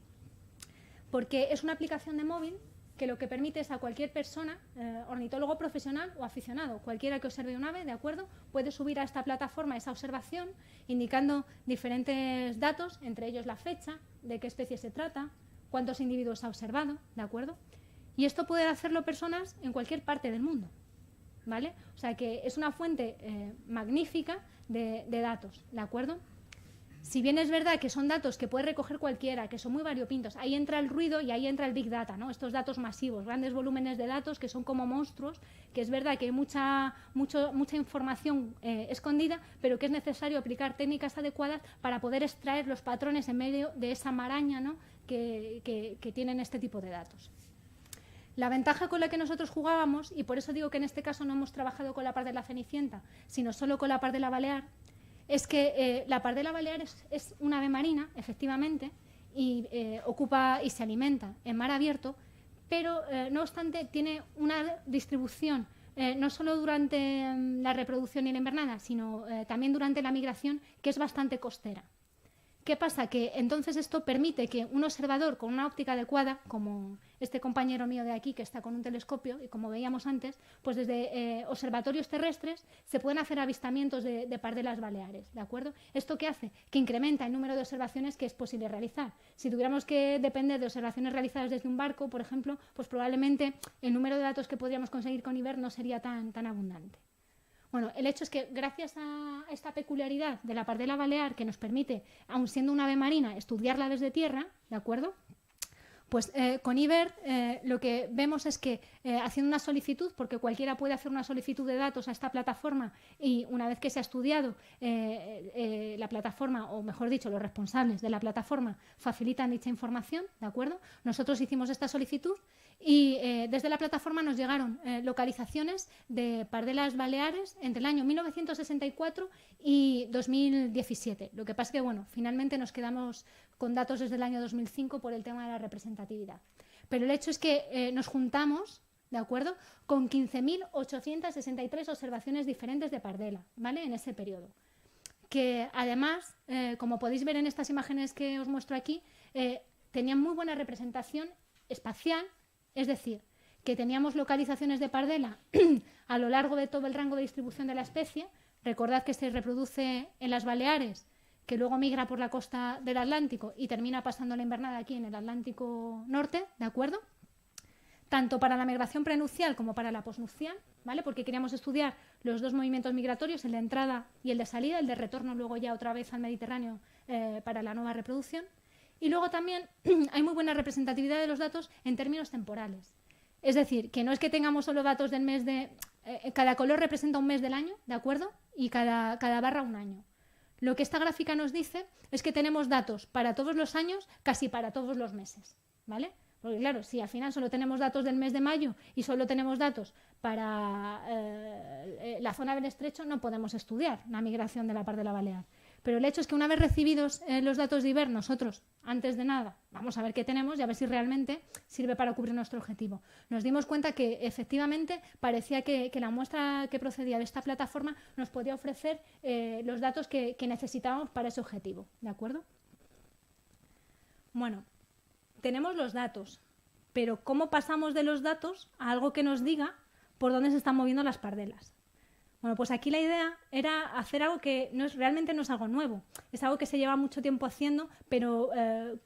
porque es una aplicación de móvil que lo que permite es a cualquier persona, ornitólogo profesional o aficionado, cualquiera que observe un ave, ¿de acuerdo?, puede subir a esta plataforma esa observación indicando diferentes datos, entre ellos la fecha, de qué especie se trata, cuántos individuos ha observado, ¿de acuerdo? Y esto pueden hacerlo personas en cualquier parte del mundo, ¿vale? O sea que es una fuente magnífica de datos, ¿de acuerdo? Si bien es verdad que son datos que puede recoger cualquiera, que son muy variopintos, ahí entra el ruido y ahí entra el Big Data, ¿no?, estos datos masivos, grandes volúmenes de datos que son como monstruos, que es verdad que hay mucha información escondida, pero que es necesario aplicar técnicas adecuadas para poder extraer los patrones en medio de esa maraña, ¿no?, que tienen este tipo de datos. La ventaja con la que nosotros jugábamos, y por eso digo que en este caso no hemos trabajado con la pardela cenicienta, sino solo con la pardela balear, es que la pardela balear es una ave marina, efectivamente, y ocupa y se alimenta en mar abierto, pero no obstante tiene una distribución no solo durante la reproducción y la invernada, sino también durante la migración, que es bastante costera. ¿Qué pasa? Que entonces esto permite que un observador con una óptica adecuada, como este compañero mío de aquí que está con un telescopio, y como veíamos antes, pues desde observatorios terrestres se pueden hacer avistamientos de pardelas baleares, ¿de acuerdo? ¿Esto qué hace? Que incrementa el número de observaciones que es posible realizar. Si tuviéramos que depender de observaciones realizadas desde un barco, por ejemplo, pues probablemente el número de datos que podríamos conseguir con IBER no sería tan abundante. Bueno, el hecho es que gracias a esta peculiaridad de la pardela balear que nos permite, aun siendo un ave marina, estudiarla desde tierra, ¿de acuerdo? Pues con IBER lo que vemos es que haciendo una solicitud, porque cualquiera puede hacer una solicitud de datos a esta plataforma y una vez que se ha estudiado la plataforma, o mejor dicho, los responsables de la plataforma facilitan dicha información, ¿de acuerdo? Nosotros hicimos esta solicitud y desde la plataforma nos llegaron localizaciones de pardelas baleares entre el año 1964 y 2017. Lo que pasa es que, bueno, finalmente nos quedamos con datos desde el año 2005 por el tema de la representatividad. Pero el hecho es que nos juntamos, ¿de acuerdo?, con 15.863 observaciones diferentes de pardela, ¿vale?, en ese periodo. Que además, como podéis ver en estas imágenes que os muestro aquí, tenían muy buena representación espacial, es decir, que teníamos localizaciones de pardela a lo largo de todo el rango de distribución de la especie. Recordad que se reproduce en las Baleares, que luego migra por la costa del Atlántico y termina pasando la invernada aquí en el Atlántico Norte, ¿de acuerdo? Tanto para la migración prenupcial como para la posnupcial, ¿vale? Porque queríamos estudiar los dos movimientos migratorios, el de entrada y el de salida, el de retorno luego ya otra vez al Mediterráneo para la nueva reproducción. Y luego también hay muy buena representatividad de los datos en términos temporales. Es decir, que no es que tengamos solo datos del mes de... cada color representa un mes del año, ¿de acuerdo? Y cada barra un año. Lo que esta gráfica nos dice es que tenemos datos para todos los años, casi para todos los meses, ¿vale? Porque claro, si al final solo tenemos datos del mes de mayo y solo tenemos datos para la zona del estrecho, no podemos estudiar la migración de la pardela balear. Pero el hecho es que una vez recibidos los datos de IBER, nosotros, antes de nada, vamos a ver qué tenemos y a ver si realmente sirve para cubrir nuestro objetivo. Nos dimos cuenta que efectivamente parecía que la muestra que procedía de esta plataforma nos podía ofrecer los datos que necesitábamos para ese objetivo, ¿de acuerdo? Bueno, tenemos los datos, pero ¿cómo pasamos de los datos a algo que nos diga por dónde se están moviendo las pardelas? Bueno, pues aquí la idea era hacer algo que realmente no es algo nuevo, es algo que se lleva mucho tiempo haciendo, pero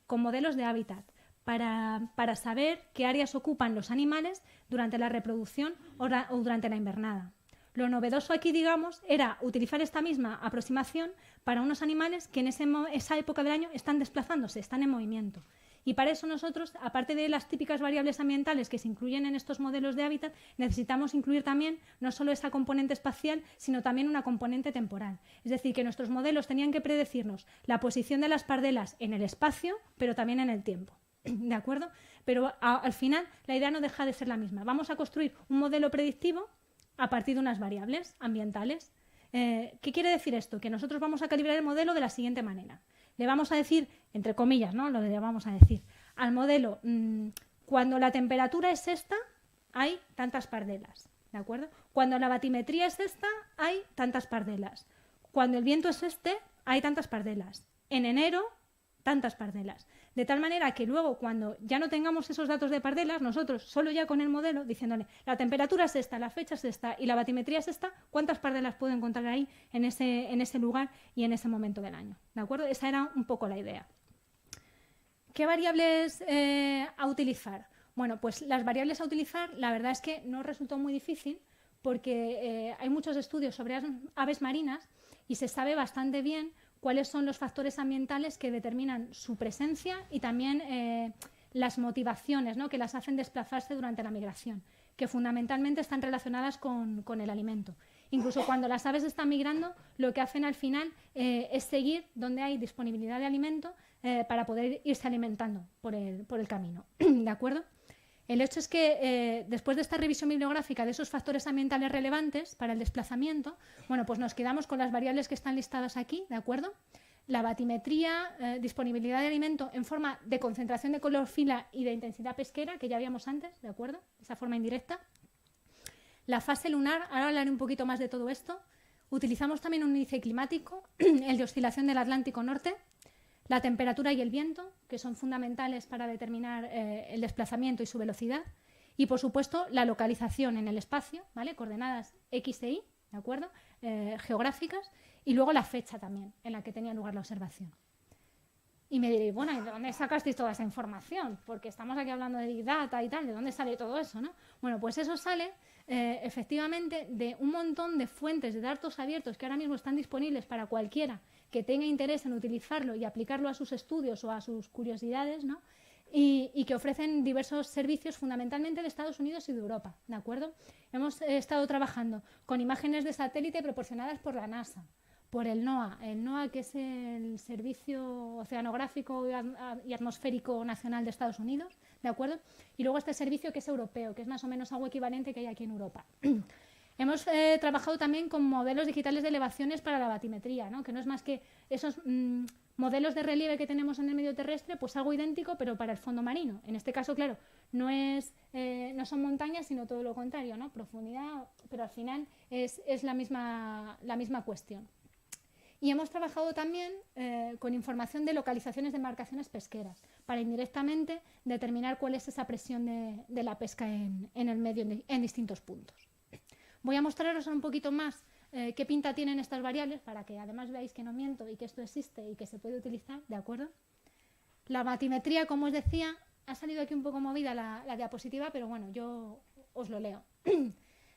con modelos de hábitat, para saber qué áreas ocupan los animales durante la reproducción o durante la invernada. Lo novedoso aquí, digamos, era utilizar esta misma aproximación para unos animales que en esa época del año están desplazándose, están en movimiento. Y para eso nosotros, aparte de las típicas variables ambientales que se incluyen en estos modelos de hábitat, necesitamos incluir también no solo esa componente espacial, sino también una componente temporal. Es decir, que nuestros modelos tenían que predecirnos la posición de las pardelas en el espacio, pero también en el tiempo. ¿De acuerdo? Pero al final la idea no deja de ser la misma. Vamos a construir un modelo predictivo a partir de unas variables ambientales. ¿Qué quiere decir esto? Que nosotros vamos a calibrar el modelo de la siguiente manera. Le vamos a decir, entre comillas, ¿no?, lo que le vamos a decir al modelo, cuando la temperatura es esta, hay tantas pardelas, ¿de acuerdo? Cuando la batimetría es esta, hay tantas pardelas. Cuando el viento es este, hay tantas pardelas. En enero, tantas pardelas. De tal manera que luego, cuando ya no tengamos esos datos de pardelas, nosotros, solo ya con el modelo, diciéndole, la temperatura es esta, la fecha es esta y la batimetría es esta, ¿cuántas pardelas puedo encontrar ahí en ese lugar y en ese momento del año? ¿De acuerdo? Esa era un poco la idea. ¿Qué variables a utilizar? Bueno, pues las variables a utilizar, la verdad es que no resultó muy difícil porque hay muchos estudios sobre aves marinas y se sabe bastante bien cuáles son los factores ambientales que determinan su presencia y también las motivaciones, ¿no?, que las hacen desplazarse durante la migración, que fundamentalmente están relacionadas con el alimento. Incluso cuando las aves están migrando, lo que hacen al final es seguir donde hay disponibilidad de alimento para poder irse alimentando por el camino. ¿De acuerdo? El hecho es que después de esta revisión bibliográfica de esos factores ambientales relevantes para el desplazamiento, bueno, pues nos quedamos con las variables que están listadas aquí, ¿de acuerdo? la batimetría, disponibilidad de alimento en forma de concentración de clorofila y de intensidad pesquera, que ya habíamos antes, ¿de acuerdo? Esa forma indirecta. La fase lunar, ahora hablaré un poquito más de todo esto. Utilizamos también un índice climático, el de oscilación del Atlántico Norte, la temperatura y el viento, que son fundamentales para determinar el desplazamiento y su velocidad. Y, por supuesto, la localización en el espacio, ¿vale? Coordenadas X e Y, ¿de acuerdo? Geográficas. Y luego la fecha también en la que tenía lugar la observación. Y me diréis, bueno, ¿y de dónde sacasteis toda esa información? Porque estamos aquí hablando de Big Data y tal, ¿de dónde sale todo eso, no? Bueno, pues eso sale efectivamente de un montón de fuentes de datos abiertos que ahora mismo están disponibles para cualquiera que tenga interés en utilizarlo y aplicarlo a sus estudios o a sus curiosidades, ¿no? Y que ofrecen diversos servicios fundamentalmente de Estados Unidos y de Europa, ¿de acuerdo? Hemos estado trabajando con imágenes de satélite proporcionadas por la NASA, por el NOAA, que es el Servicio Oceanográfico y Atmosférico Nacional de Estados Unidos, ¿de acuerdo? Y luego este servicio que es europeo, que es más o menos algo equivalente que hay aquí en Europa. Hemos trabajado también con modelos digitales de elevaciones para la batimetría, ¿no? Que no es más que esos modelos de relieve que tenemos en el medio terrestre, pues algo idéntico, pero para el fondo marino. En este caso, claro, no son montañas, sino todo lo contrario, ¿no? Profundidad, pero al final es la misma cuestión. Y hemos trabajado también con información de localizaciones de embarcaciones pesqueras, para indirectamente determinar cuál es esa presión de la pesca en el medio en distintos puntos. Voy a mostraros un poquito más qué pinta tienen estas variables, para que además veáis que no miento y que esto existe y que se puede utilizar, ¿de acuerdo? La batimetría, como os decía, ha salido aquí un poco movida la diapositiva, pero bueno, yo os lo leo.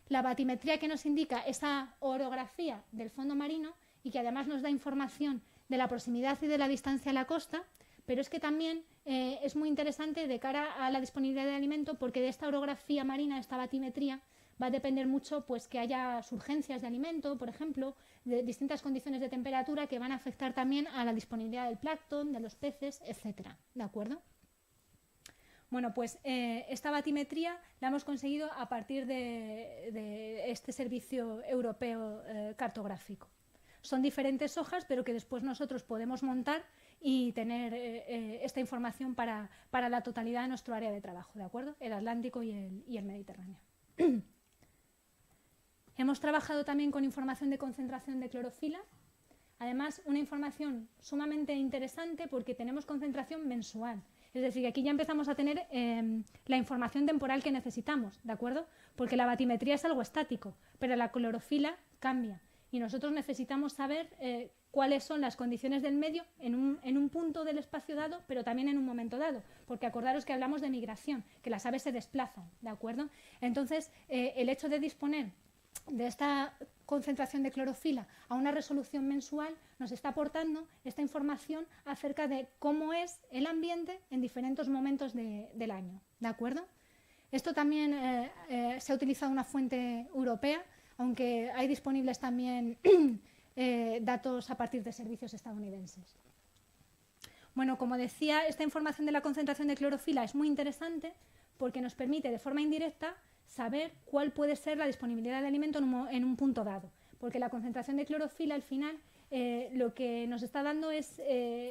La batimetría que nos indica esa orografía del fondo marino y que además nos da información de la proximidad y de la distancia a la costa, pero es que también es muy interesante de cara a la disponibilidad de alimento, porque de esta orografía marina, de esta batimetría, va a depender mucho pues, que haya surgencias de alimento, por ejemplo, de distintas condiciones de temperatura que van a afectar también a la disponibilidad del plancton, de los peces, etcétera, ¿de acuerdo? Bueno, pues esta batimetría la hemos conseguido a partir de este servicio europeo cartográfico. Son diferentes hojas, pero que después nosotros podemos montar y tener esta información para la totalidad de nuestro área de trabajo, ¿de acuerdo? El Atlántico y el Mediterráneo. Hemos trabajado también con información de concentración de clorofila. Además, una información sumamente interesante porque tenemos concentración mensual. Es decir, que aquí ya empezamos a tener la información temporal que necesitamos, ¿de acuerdo? Porque la batimetría es algo estático, pero la clorofila cambia. Y nosotros necesitamos saber cuáles son las condiciones del medio en un punto del espacio dado, pero también en un momento dado. Porque acordaros que hablamos de migración, que las aves se desplazan, ¿de acuerdo? Entonces, el hecho de disponer de esta concentración de clorofila a una resolución mensual nos está aportando esta información acerca de cómo es el ambiente en diferentes momentos del año, ¿de acuerdo? Esto también se ha utilizado una fuente europea, aunque hay disponibles también datos a partir de servicios estadounidenses. Bueno, como decía, esta información de la concentración de clorofila es muy interesante porque nos permite de forma indirecta saber cuál puede ser la disponibilidad de alimento en un punto dado, porque la concentración de clorofila al final lo que nos está dando es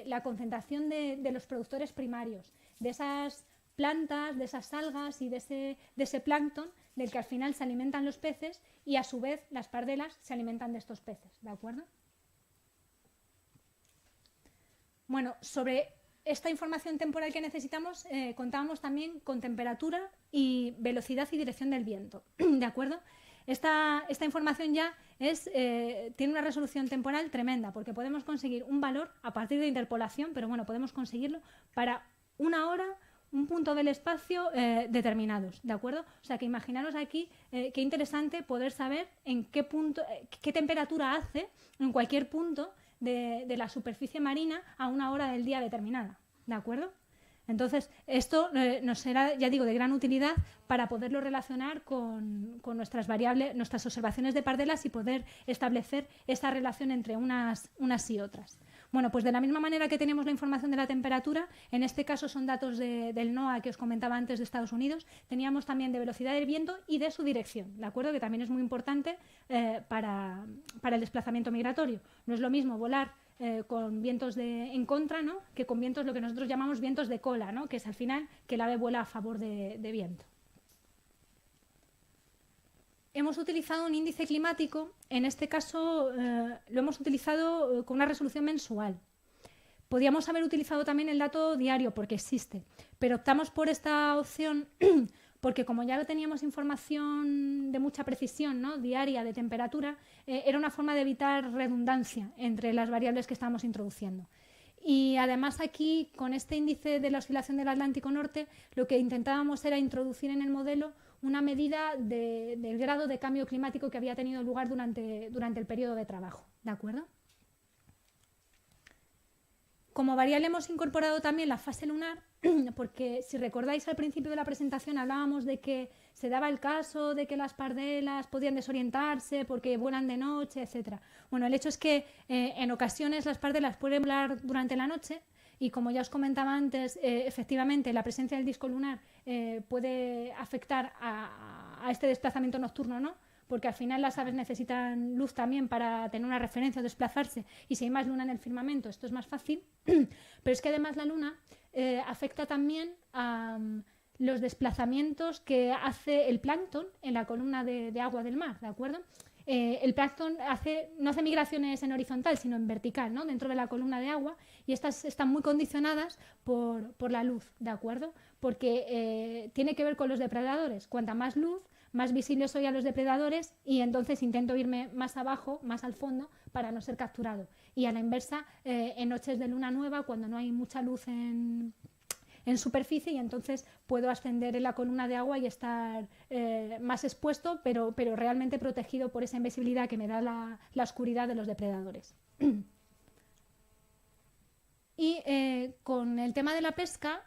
la concentración de los productores primarios, de esas plantas, de esas algas y de ese plancton del que al final se alimentan los peces y a su vez las pardelas se alimentan de estos peces, ¿de acuerdo? Bueno, sobre esta información temporal que necesitamos, contábamos también con temperatura y velocidad y dirección del viento, ¿de acuerdo? Esta información ya tiene una resolución temporal tremenda, porque podemos conseguir un valor a partir de interpolación, pero bueno, podemos conseguirlo para una hora, un punto del espacio determinados, ¿de acuerdo? O sea, que imaginaros aquí qué interesante poder saber en qué punto, qué temperatura hace en cualquier punto de la superficie marina a una hora del día determinada, ¿de acuerdo? Entonces, esto nos será, ya digo, de gran utilidad para poderlo relacionar con nuestras variables, nuestras observaciones de pardelas y poder establecer esta relación entre unas y otras. Bueno, pues de la misma manera que tenemos la información de la temperatura, en este caso son datos del NOAA que os comentaba antes de Estados Unidos, teníamos también de velocidad del viento y de su dirección, ¿de acuerdo? Que también es muy importante para el desplazamiento migratorio. No es lo mismo volar con vientos en contra, ¿no? Que con vientos, lo que nosotros llamamos vientos de cola, ¿no? Que es al final que el ave vuela a favor de viento. Hemos utilizado un índice climático, en este caso lo hemos utilizado con una resolución mensual. Podríamos haber utilizado también el dato diario porque existe, pero optamos por esta opción porque como ya teníamos información de mucha precisión, ¿no? Diaria de temperatura, era una forma de evitar redundancia entre las variables que estábamos introduciendo. Y además aquí, con este índice de la oscilación del Atlántico Norte, lo que intentábamos era introducir en el modelo una medida del grado de cambio climático que había tenido lugar durante el periodo de trabajo. ¿De acuerdo? Como variable hemos incorporado también la fase lunar, porque si recordáis al principio de la presentación hablábamos de que se daba el caso de que las pardelas podían desorientarse porque vuelan de noche, etc. Bueno, el hecho es que en ocasiones las pardelas pueden volar durante la noche y como ya os comentaba antes, efectivamente la presencia del disco lunar puede afectar a este desplazamiento nocturno, ¿no? Porque al final las aves necesitan luz también para tener una referencia o desplazarse, y si hay más luna en el firmamento esto es más fácil, pero es que además la luna afecta también a los desplazamientos que hace el plancton en la columna de agua del mar, ¿de acuerdo? El plancton no hace migraciones en horizontal, sino en vertical, ¿no? Dentro de la columna de agua, y estas están muy condicionadas por la luz, ¿de acuerdo? Porque tiene que ver con los depredadores. Cuanta más luz, más visible soy a los depredadores y entonces intento irme más abajo, más al fondo, para no ser capturado. Y a la inversa, en noches de luna nueva, cuando no hay mucha luz en superficie, y entonces puedo ascender en la columna de agua y estar más expuesto, pero realmente protegido por esa invisibilidad que me da la oscuridad de los depredadores. Y con el tema de la pesca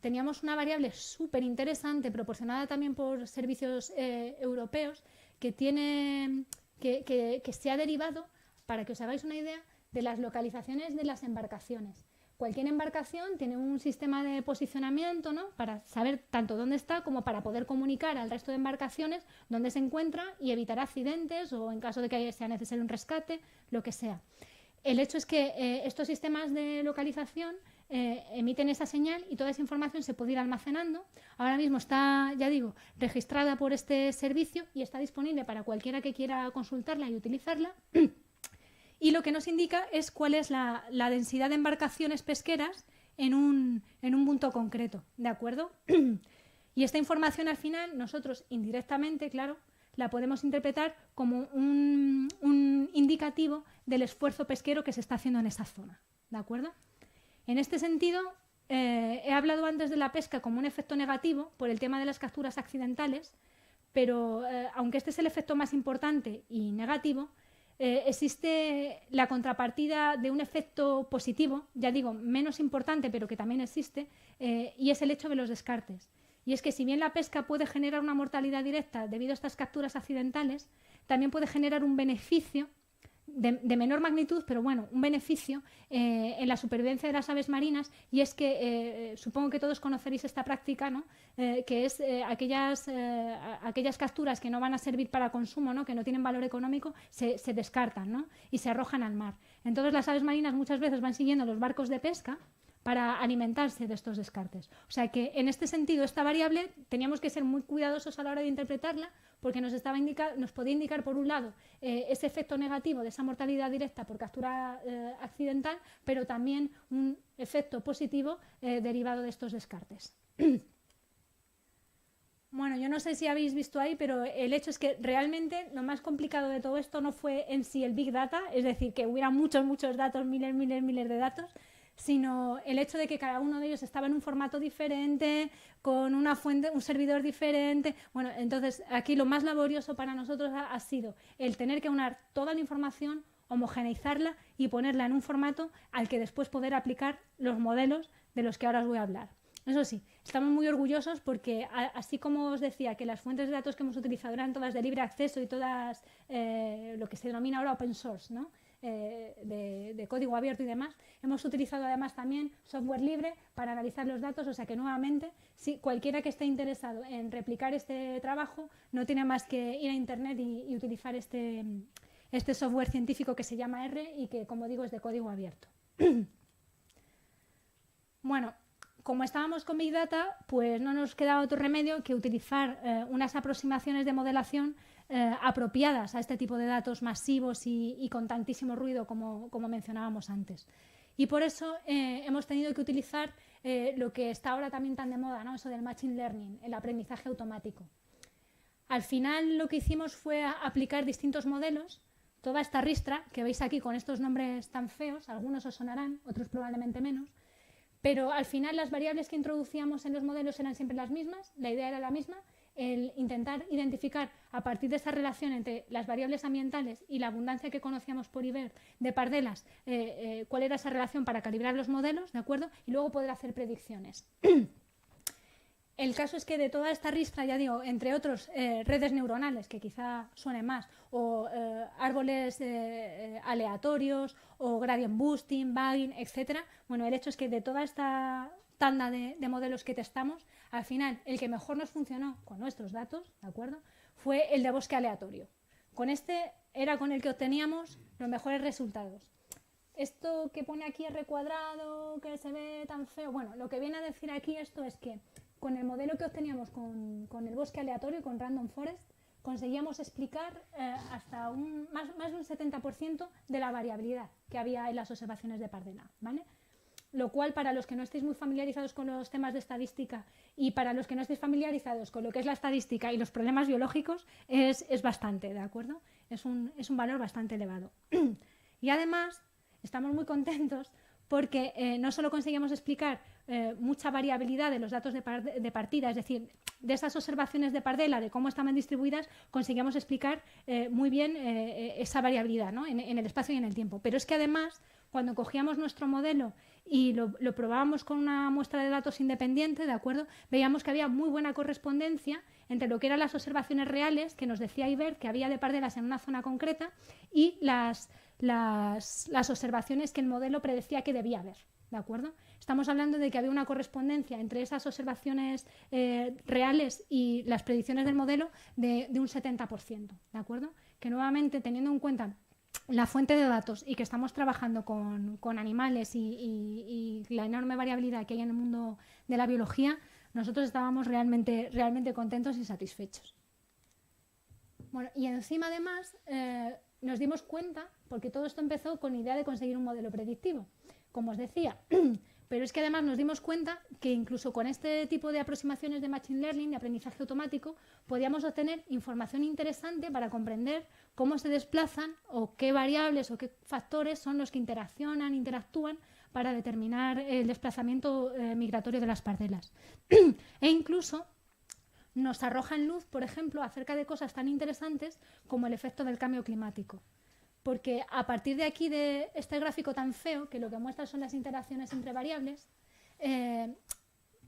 teníamos una variable súper interesante, proporcionada también por servicios europeos, que se ha derivado, para que os hagáis una idea, de las localizaciones de las embarcaciones. Cualquier embarcación tiene un sistema de posicionamiento, ¿no? Para saber tanto dónde está como para poder comunicar al resto de embarcaciones dónde se encuentra y evitar accidentes o en caso de que sea necesario un rescate, lo que sea. El hecho es que estos sistemas de localización emiten esa señal y toda esa información se puede ir almacenando. Ahora mismo está, ya digo, registrada por este servicio y está disponible para cualquiera que quiera consultarla y utilizarla. Y lo que nos indica es cuál es la densidad de embarcaciones pesqueras en un punto concreto, ¿de acuerdo? Y esta información al final nosotros indirectamente, claro, la podemos interpretar como un indicativo del esfuerzo pesquero que se está haciendo en esa zona, ¿de acuerdo? En este sentido, he hablado antes de la pesca como un efecto negativo por el tema de las capturas accidentales, pero aunque este es el efecto más importante y negativo, existe la contrapartida de un efecto positivo, ya digo, menos importante, pero que también existe, y es el hecho de los descartes. Y es que si bien la pesca puede generar una mortalidad directa debido a estas capturas accidentales, también puede generar un beneficio de menor magnitud, pero bueno, un beneficio en la supervivencia de las aves marinas, y es que supongo que todos conoceréis esta práctica, ¿no? Que es aquellas capturas que no van a servir para consumo, ¿no? Que no tienen valor económico, se descartan, ¿no? Y se arrojan al mar. Entonces las aves marinas muchas veces van siguiendo los barcos de pesca para alimentarse de estos descartes. O sea que en este sentido esta variable teníamos que ser muy cuidadosos a la hora de interpretarla, porque nos podía indicar por un lado ese efecto negativo de esa mortalidad directa por captura accidental, pero también un efecto positivo derivado de estos descartes. Bueno, yo no sé si habéis visto ahí, pero el hecho es que realmente lo más complicado de todo esto no fue en sí el Big Data, es decir, que hubiera muchos datos, miles de datos, sino el hecho de que cada uno de ellos estaba en un formato diferente, con una fuente, un servidor diferente. Bueno, entonces aquí lo más laborioso para nosotros ha sido el tener que unar toda la información, homogeneizarla y ponerla en un formato al que después poder aplicar los modelos de los que ahora os voy a hablar. Eso sí, estamos muy orgullosos porque, así como os decía que las fuentes de datos que hemos utilizado eran todas de libre acceso y todas lo que se denomina ahora open source, ¿no? De código abierto y demás, hemos utilizado además también software libre para analizar los datos, o sea que nuevamente, si cualquiera que esté interesado en replicar este trabajo no tiene más que ir a internet y utilizar este este software científico que se llama R y que, como digo, es de código abierto. Bueno, como estábamos con Big Data, pues no nos quedaba otro remedio que utilizar unas aproximaciones de modelación apropiadas a este tipo de datos masivos y con tantísimo ruido como mencionábamos antes. Y por eso hemos tenido que utilizar lo que está ahora también tan de moda, ¿no? Eso del Machine Learning, el aprendizaje automático. Al final lo que hicimos fue aplicar distintos modelos, toda esta ristra que veis aquí con estos nombres tan feos, algunos os sonarán, otros probablemente menos, pero al final las variables que introducíamos en los modelos eran siempre las mismas, la idea era la misma, el intentar identificar a partir de esa relación entre las variables ambientales y la abundancia que conocíamos por IBER de pardelas, cuál era esa relación para calibrar los modelos, ¿de acuerdo? Y luego poder hacer predicciones. El caso es que de toda esta ristra, ya digo, entre otros redes neuronales, que quizá suenen más, o árboles aleatorios, o gradient boosting, bagging, etc. Bueno, el hecho es que de toda esta tanda de modelos que testamos, al final el que mejor nos funcionó con nuestros datos, ¿de acuerdo?, fue el de bosque aleatorio. Con este era con el que obteníamos los mejores resultados. Esto que pone aquí R cuadrado, que se ve tan feo, bueno, lo que viene a decir aquí esto es que con el modelo que obteníamos con el bosque aleatorio, con Random Forest, conseguíamos explicar hasta más de un 70% de la variabilidad que había en las observaciones de Pardena, ¿vale? Lo cual, para los que no estéis muy familiarizados con los temas de estadística y para los que no estéis familiarizados con lo que es la estadística y los problemas biológicos, es bastante, ¿de acuerdo? Es un valor bastante elevado. Y además, estamos muy contentos porque no solo conseguimos explicar mucha variabilidad de los datos de partida, es decir, de esas observaciones de Pardela, de cómo estaban distribuidas, conseguíamos explicar muy bien esa variabilidad, ¿no?, en el espacio y en el tiempo. Pero es que además, cuando cogíamos nuestro modelo y lo probábamos con una muestra de datos independiente, ¿de acuerdo?, veíamos que había muy buena correspondencia entre lo que eran las observaciones reales, que nos decía IBER que había de pardelas en una zona concreta, y las observaciones que el modelo predecía que debía haber, ¿de acuerdo? Estamos hablando de que había una correspondencia entre esas observaciones reales y las predicciones del modelo de un 70%, ¿de acuerdo? Que nuevamente, teniendo en cuenta la fuente de datos y que estamos trabajando con animales y la enorme variabilidad que hay en el mundo de la biología, nosotros estábamos realmente contentos y satisfechos. Bueno, y encima además nos dimos cuenta, porque todo esto empezó con la idea de conseguir un modelo predictivo, como os decía, pero es que además nos dimos cuenta que incluso con este tipo de aproximaciones de Machine Learning, de aprendizaje automático, podíamos obtener información interesante para comprender cómo se desplazan o qué variables o qué factores son los que interactúan para determinar el desplazamiento migratorio de las pardelas. E incluso nos arrojan luz, por ejemplo, acerca de cosas tan interesantes como el efecto del cambio climático. Porque a partir de aquí, de este gráfico tan feo, que lo que muestra son las interacciones entre variables,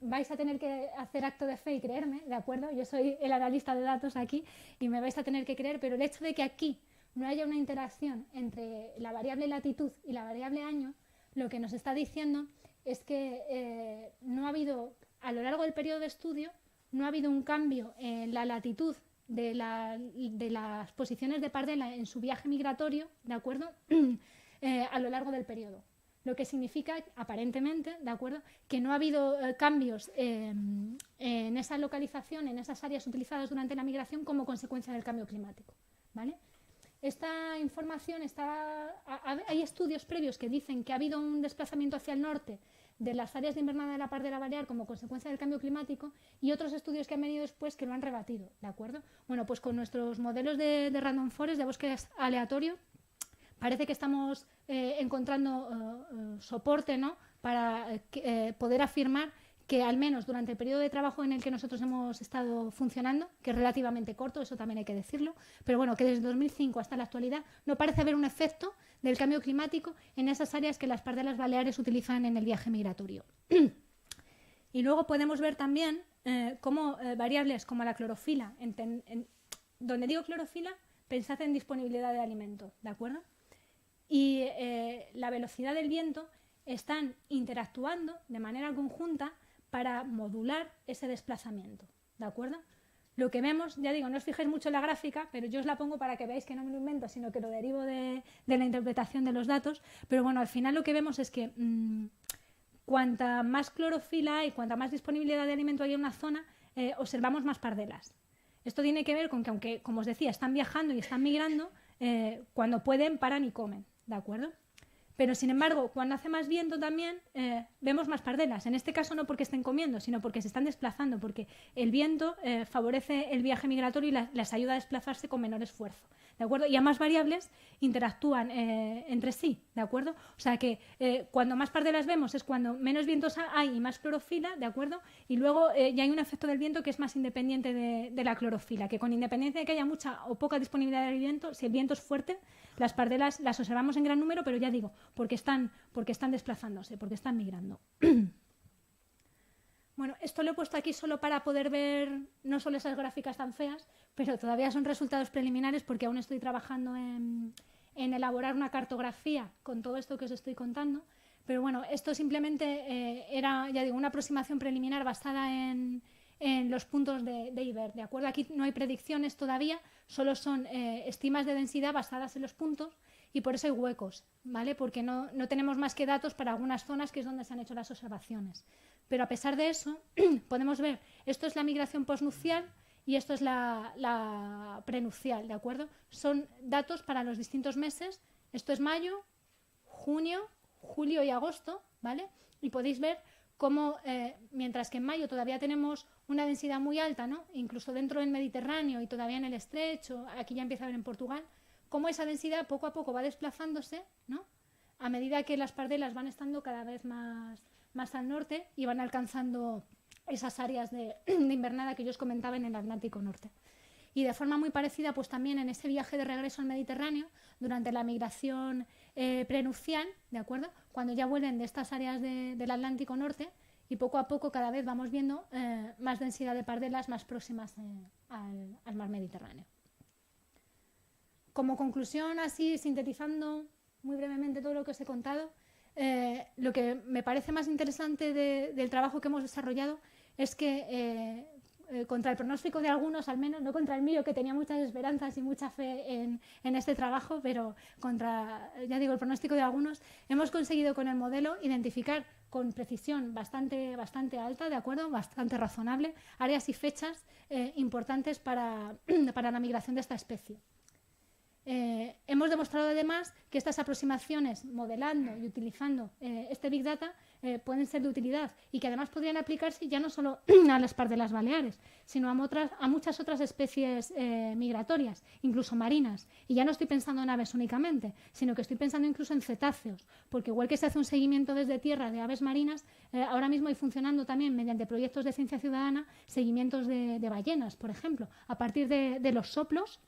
vais a tener que hacer acto de fe y creerme, ¿de acuerdo? Yo soy el analista de datos aquí y me vais a tener que creer, pero el hecho de que aquí no haya una interacción entre la variable latitud y la variable año, lo que nos está diciendo es que no ha habido, a lo largo del periodo de estudio, no ha habido un cambio en la latitud de las posiciones de Pardela en su viaje migratorio, ¿de acuerdo?, a lo largo del periodo. Lo que significa, aparentemente, ¿de acuerdo?, que no ha habido cambios en esa localización, en esas áreas utilizadas durante la migración como consecuencia del cambio climático, ¿vale? Esta información hay estudios previos que dicen que ha habido un desplazamiento hacia el norte de las áreas de invernada de la Pardela balear como consecuencia del cambio climático, y otros estudios que han venido después que lo han rebatido, ¿de acuerdo? Bueno, pues con nuestros modelos de Random Forest, de bosque aleatorio, parece que estamos encontrando soporte, ¿no?, para poder afirmar que al menos durante el periodo de trabajo en el que nosotros hemos estado funcionando, que es relativamente corto, eso también hay que decirlo, pero bueno, que desde 2005 hasta la actualidad no parece haber un efecto del cambio climático en esas áreas que las pardelas baleares utilizan en el viaje migratorio. Y luego podemos ver también cómo variables como la clorofila, donde digo clorofila, pensad en disponibilidad de alimento, ¿de acuerdo? Y la velocidad del viento están interactuando de manera conjunta para modular ese desplazamiento, ¿de acuerdo? lo que vemos, ya digo, no os fijéis mucho en la gráfica, pero yo os la pongo para que veáis que no me lo invento, sino que lo derivo de la interpretación de los datos. Pero bueno, al final lo que vemos es que cuanta más clorofila hay, cuanta más disponibilidad de alimento hay en una zona, observamos más pardelas. Esto tiene que ver con que, aunque, como os decía, están viajando y están migrando, cuando pueden paran y comen, ¿de acuerdo? Pero, sin embargo, cuando hace más viento también vemos más pardelas. En este caso no porque estén comiendo, sino porque se están desplazando, porque el viento favorece el viaje migratorio y les ayuda a desplazarse con menor esfuerzo, ¿de acuerdo? Y ambas variables interactúan entre sí, ¿de acuerdo? O sea que cuando más pardelas vemos es cuando menos vientos hay y más clorofila, ¿de acuerdo? Y luego ya hay un efecto del viento que es más independiente de la clorofila, que con independencia de que haya mucha o poca disponibilidad del viento, si el viento es fuerte, las pardelas las observamos en gran número, pero ya digo, porque están desplazándose, porque están migrando. Bueno, esto lo he puesto aquí solo para poder ver no solo esas gráficas tan feas, pero todavía son resultados preliminares porque aún estoy trabajando en elaborar una cartografía con todo esto que os estoy contando. Pero bueno, esto simplemente era, ya digo, una aproximación preliminar basada en los puntos de IBER, ¿de acuerdo? Aquí no hay predicciones todavía, solo son estimas de densidad basadas en los puntos y por eso hay huecos, ¿vale? Porque no tenemos más que datos para algunas zonas que es donde se han hecho las observaciones. Pero a pesar de eso, podemos ver, esto es la migración postnupcial y esto es la prenupcial, ¿de acuerdo? Son datos para los distintos meses, esto es mayo, junio, julio y agosto, ¿vale? Y podéis ver cómo, mientras que en mayo todavía tenemos una densidad muy alta, ¿no? Incluso dentro del Mediterráneo y todavía en el Estrecho, aquí ya empieza a ver en Portugal, cómo esa densidad poco a poco va desplazándose, ¿no? A medida que las pardelas van estando cada vez más al norte y van alcanzando esas áreas de invernada que yo os comentaba en el Atlántico Norte. Y de forma muy parecida, pues también en ese viaje de regreso al Mediterráneo, durante la migración prenupcial, ¿de acuerdo? Cuando ya vuelven de estas áreas del Atlántico Norte y poco a poco cada vez vamos viendo más densidad de pardelas más próximas al mar Mediterráneo. Como conclusión, así sintetizando muy brevemente todo lo que os he contado, lo que me parece más interesante del trabajo que hemos desarrollado es que contra el pronóstico de algunos, al menos, no contra el mío, que tenía muchas esperanzas y mucha fe en este trabajo, pero contra, ya digo, el pronóstico de algunos, hemos conseguido con el modelo identificar con precisión bastante alta, ¿de acuerdo? Bastante razonable, áreas y fechas importantes para la migración de esta especie. Hemos demostrado además que estas aproximaciones modelando y utilizando este Big Data pueden ser de utilidad y que además podrían aplicarse ya no solo a las pardelas baleares, sino a muchas otras especies migratorias, incluso marinas. Y ya no estoy pensando en aves únicamente, sino que estoy pensando incluso en cetáceos, porque igual que se hace un seguimiento desde tierra de aves marinas, ahora mismo hay funcionando también mediante proyectos de ciencia ciudadana seguimientos de ballenas, por ejemplo, a partir de los soplos.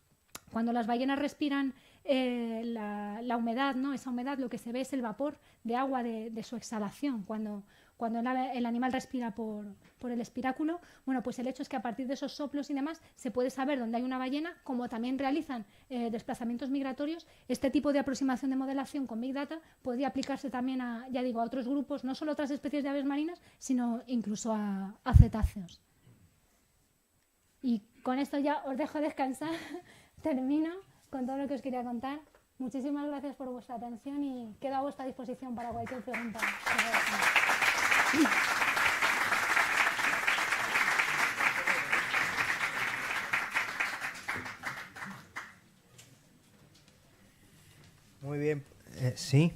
Cuando las ballenas respiran la humedad, ¿no? Esa humedad, lo que se ve es el vapor de agua de su exhalación. Cuando el animal respira por el espiráculo, bueno, pues el hecho es que a partir de esos soplos y demás se puede saber dónde hay una ballena, como también realizan desplazamientos migratorios. Este tipo de aproximación de modelación con Big Data podría aplicarse también a otros grupos, no solo a otras especies de aves marinas, sino incluso a cetáceos. Y con esto ya os dejo descansar. Termino con todo lo que os quería contar. Muchísimas gracias por vuestra atención y quedo a vuestra disposición para cualquier pregunta. Muy bien, sí.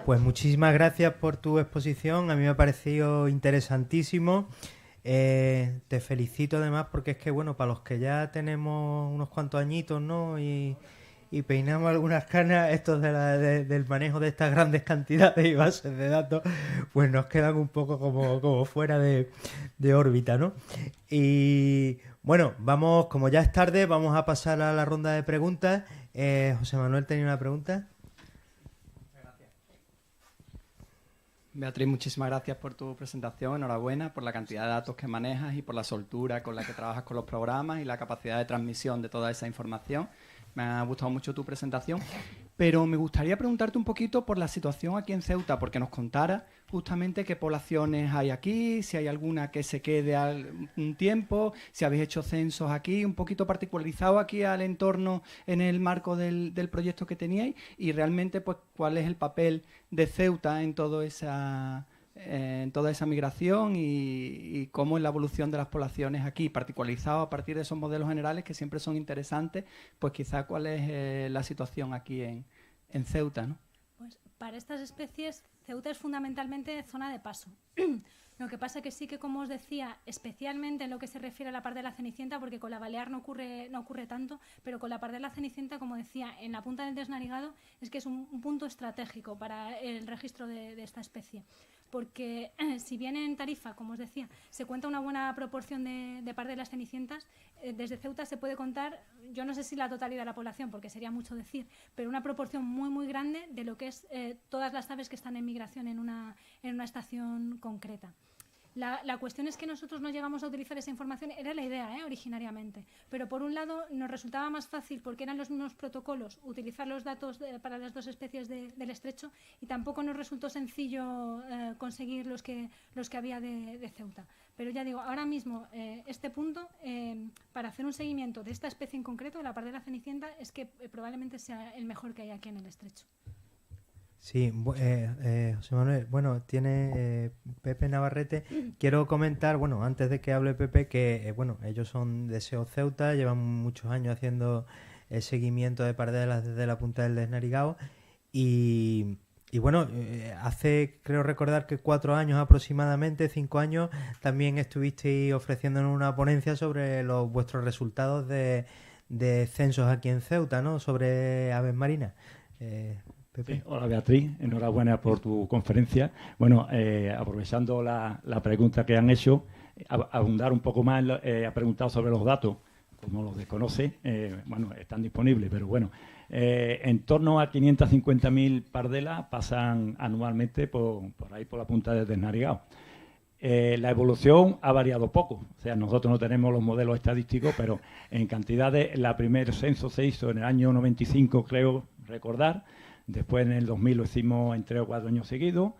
Pues muchísimas gracias por tu exposición. A mí me ha parecido interesantísimo. Te felicito además porque es que, bueno, para los que ya tenemos unos cuantos añitos, ¿no? Y peinamos algunas canas, estos del manejo de estas grandes cantidades y bases de datos, pues nos quedan un poco como fuera de órbita, ¿no? Y bueno, vamos, como ya es tarde, vamos a pasar a la ronda de preguntas. José Manuel tenía una pregunta. Beatriz, muchísimas gracias por tu presentación, enhorabuena por la cantidad de datos que manejas y por la soltura con la que trabajas con los programas y la capacidad de transmisión de toda esa información. Me ha gustado mucho tu presentación Pero me gustaría preguntarte un poquito por la situación aquí en Ceuta, porque nos contara justamente qué poblaciones hay aquí, si hay alguna que se quede un tiempo, si habéis hecho censos aquí, un poquito particularizado aquí al entorno en el marco del proyecto que teníais, y realmente pues cuál es el papel de Ceuta en toda esa migración y cómo es la evolución de las poblaciones aquí, particularizado a partir de esos modelos generales que siempre son interesantes, pues quizá cuál es la situación aquí en Ceuta, ¿no? Pues para estas especies, Ceuta es fundamentalmente zona de paso. Lo que pasa que sí que, como os decía, especialmente en lo que se refiere a la parte de la cenicienta, porque con la balear no ocurre tanto, pero con la parte de la cenicienta, como decía, en la punta del Desnarigado, es que es un punto estratégico para el registro de esta especie. Porque si bien en Tarifa, como os decía, se cuenta una buena proporción de par de las cenicientas, desde Ceuta se puede contar, yo no sé si la totalidad de la población, porque sería mucho decir, pero una proporción muy, muy grande de lo que es todas las aves que están en migración en una estación concreta. La cuestión es que nosotros no llegamos a utilizar esa información, era la idea originariamente, pero por un lado nos resultaba más fácil, porque eran los mismos protocolos, utilizar los datos para las dos especies del estrecho, y tampoco nos resultó sencillo conseguir los que había de Ceuta. Pero ya digo, ahora mismo este punto, para hacer un seguimiento de esta especie en concreto, de la parte de la cenicienta, es que probablemente sea el mejor que hay aquí en el estrecho. Sí, José Manuel, bueno, tiene Pepe Navarrete. Quiero comentar, bueno, antes de que hable Pepe, que bueno, ellos son de SEO Ceuta, llevan muchos años haciendo el seguimiento de pardelas desde la punta del Desnarigao y bueno, hace, creo recordar que 4 años aproximadamente, 5 años, también estuvisteis ofreciéndonos una ponencia sobre vuestros resultados de censos aquí en Ceuta, ¿no? Sobre aves marinas. Sí, hola Beatriz, enhorabuena por tu conferencia. Bueno, aprovechando la pregunta que han hecho, abundar un poco más, ha preguntado sobre los datos, como los desconoce, bueno, están disponibles, pero bueno, en torno a 550.000 pardelas pasan anualmente por ahí por la punta del Desnarigao. La evolución ha variado poco, o sea, nosotros no tenemos los modelos estadísticos, pero en cantidades, la primer censo se hizo en el año 95, creo recordar. Después en el 2000 lo hicimos en 3 o 4 años seguidos,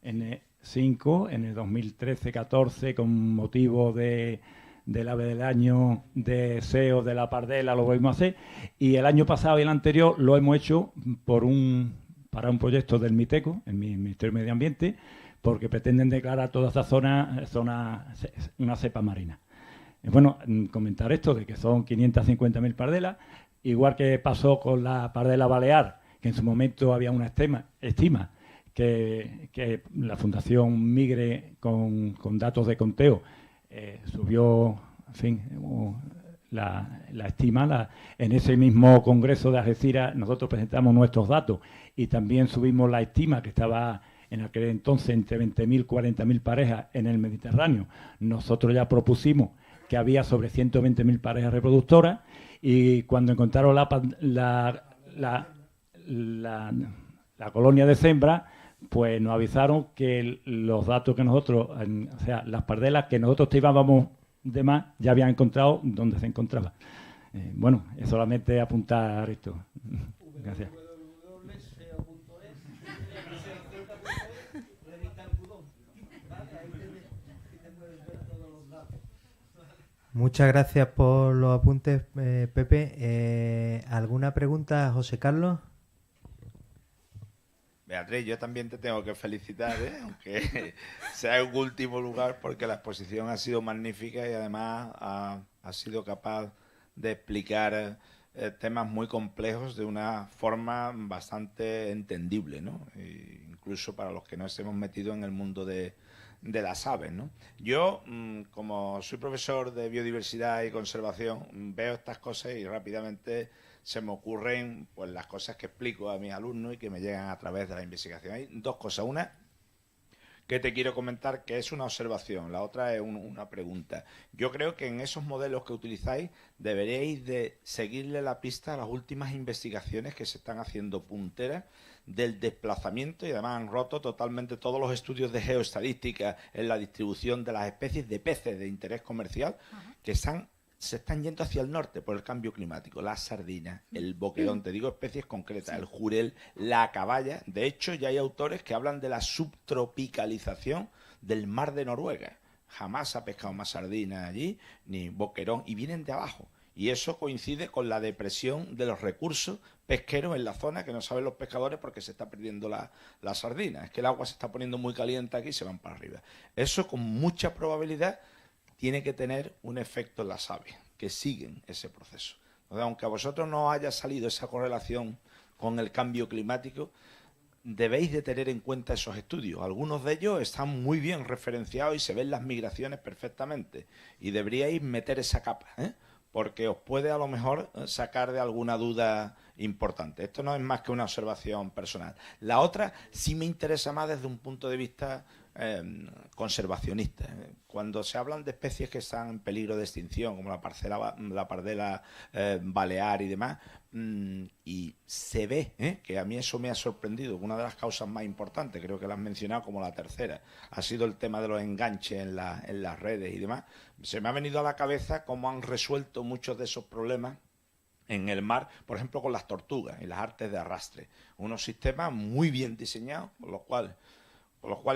en el 5, en el 2013-14 con motivo del ave del año de SEO de la pardela lo volvimos a hacer, y el año pasado y el anterior lo hemos hecho para un proyecto del MITECO, el Ministerio de Medio Ambiente, porque pretenden declarar toda esta zona una cepa marina. Bueno, comentar esto de que son 550.000 pardelas, igual que pasó con la pardela balear, que en su momento había una estima que la Fundación Migre con datos de conteo subió, en fin, la estima. En ese mismo congreso de Algeciras nosotros presentamos nuestros datos y también subimos la estima que estaba en aquel entonces entre 20.000 y 40.000 parejas en el Mediterráneo. Nosotros ya propusimos que había sobre 120.000 parejas reproductoras, y cuando encontraron la colonia de Zembra, pues nos avisaron que los datos que nosotros, o sea, las pardelas que nosotros estimábamos de más, ya habían encontrado donde se encontraba. Bueno, es solamente apuntar esto. Gracias. Muchas gracias por los apuntes, Pepe. ¿Alguna pregunta, José Carlos? Beatriz, yo también te tengo que felicitar, aunque sea en último lugar, porque la exposición ha sido magnífica y además ha sido capaz de explicar temas muy complejos de una forma bastante entendible, ¿no? Incluso para los que no estemos metidos en el mundo de las aves, ¿no? Yo, como soy profesor de biodiversidad y conservación, veo estas cosas y rápidamente se me ocurren pues las cosas que explico a mis alumnos y que me llegan a través de la investigación. Hay 2 cosas. Una que te quiero comentar, que es una observación. La otra es una pregunta. Yo creo que en esos modelos que utilizáis deberíais de seguirle la pista a las últimas investigaciones que se están haciendo punteras del desplazamiento, y además han roto totalmente todos los estudios de geoestadística en la distribución de las especies de peces de interés comercial, que están se están yendo hacia el norte por el cambio climático. La sardina, el boquerón, te digo especies concretas, el jurel, la caballa. De hecho, ya hay autores que hablan de la subtropicalización del mar de Noruega. Jamás ha pescado más sardina allí, ni boquerón, y vienen de abajo. Y eso coincide con la depresión de los recursos pesqueros en la zona, que no saben los pescadores porque se está perdiendo la sardina. Es que el agua se está poniendo muy caliente aquí y se van para arriba. Eso con mucha probabilidad tiene que tener un efecto en las aves, que siguen ese proceso. Entonces, aunque a vosotros no haya salido esa correlación con el cambio climático, debéis de tener en cuenta esos estudios. Algunos de ellos están muy bien referenciados y se ven las migraciones perfectamente. Y deberíais meter esa capa, porque os puede a lo mejor sacar de alguna duda importante. Esto no es más que una observación personal. La otra sí me interesa más desde un punto de vista conservacionista. Cuando se hablan de especies que están en peligro de extinción, como la pardela balear y demás, y se ve, que a mí eso me ha sorprendido, una de las causas más importantes, creo que la has mencionado como la tercera, ha sido el tema de los enganches en las redes y demás. Se me ha venido a la cabeza cómo han resuelto muchos de esos problemas en el mar, por ejemplo, con las tortugas y las artes de arrastre. Unos sistemas muy bien diseñados, por los cuales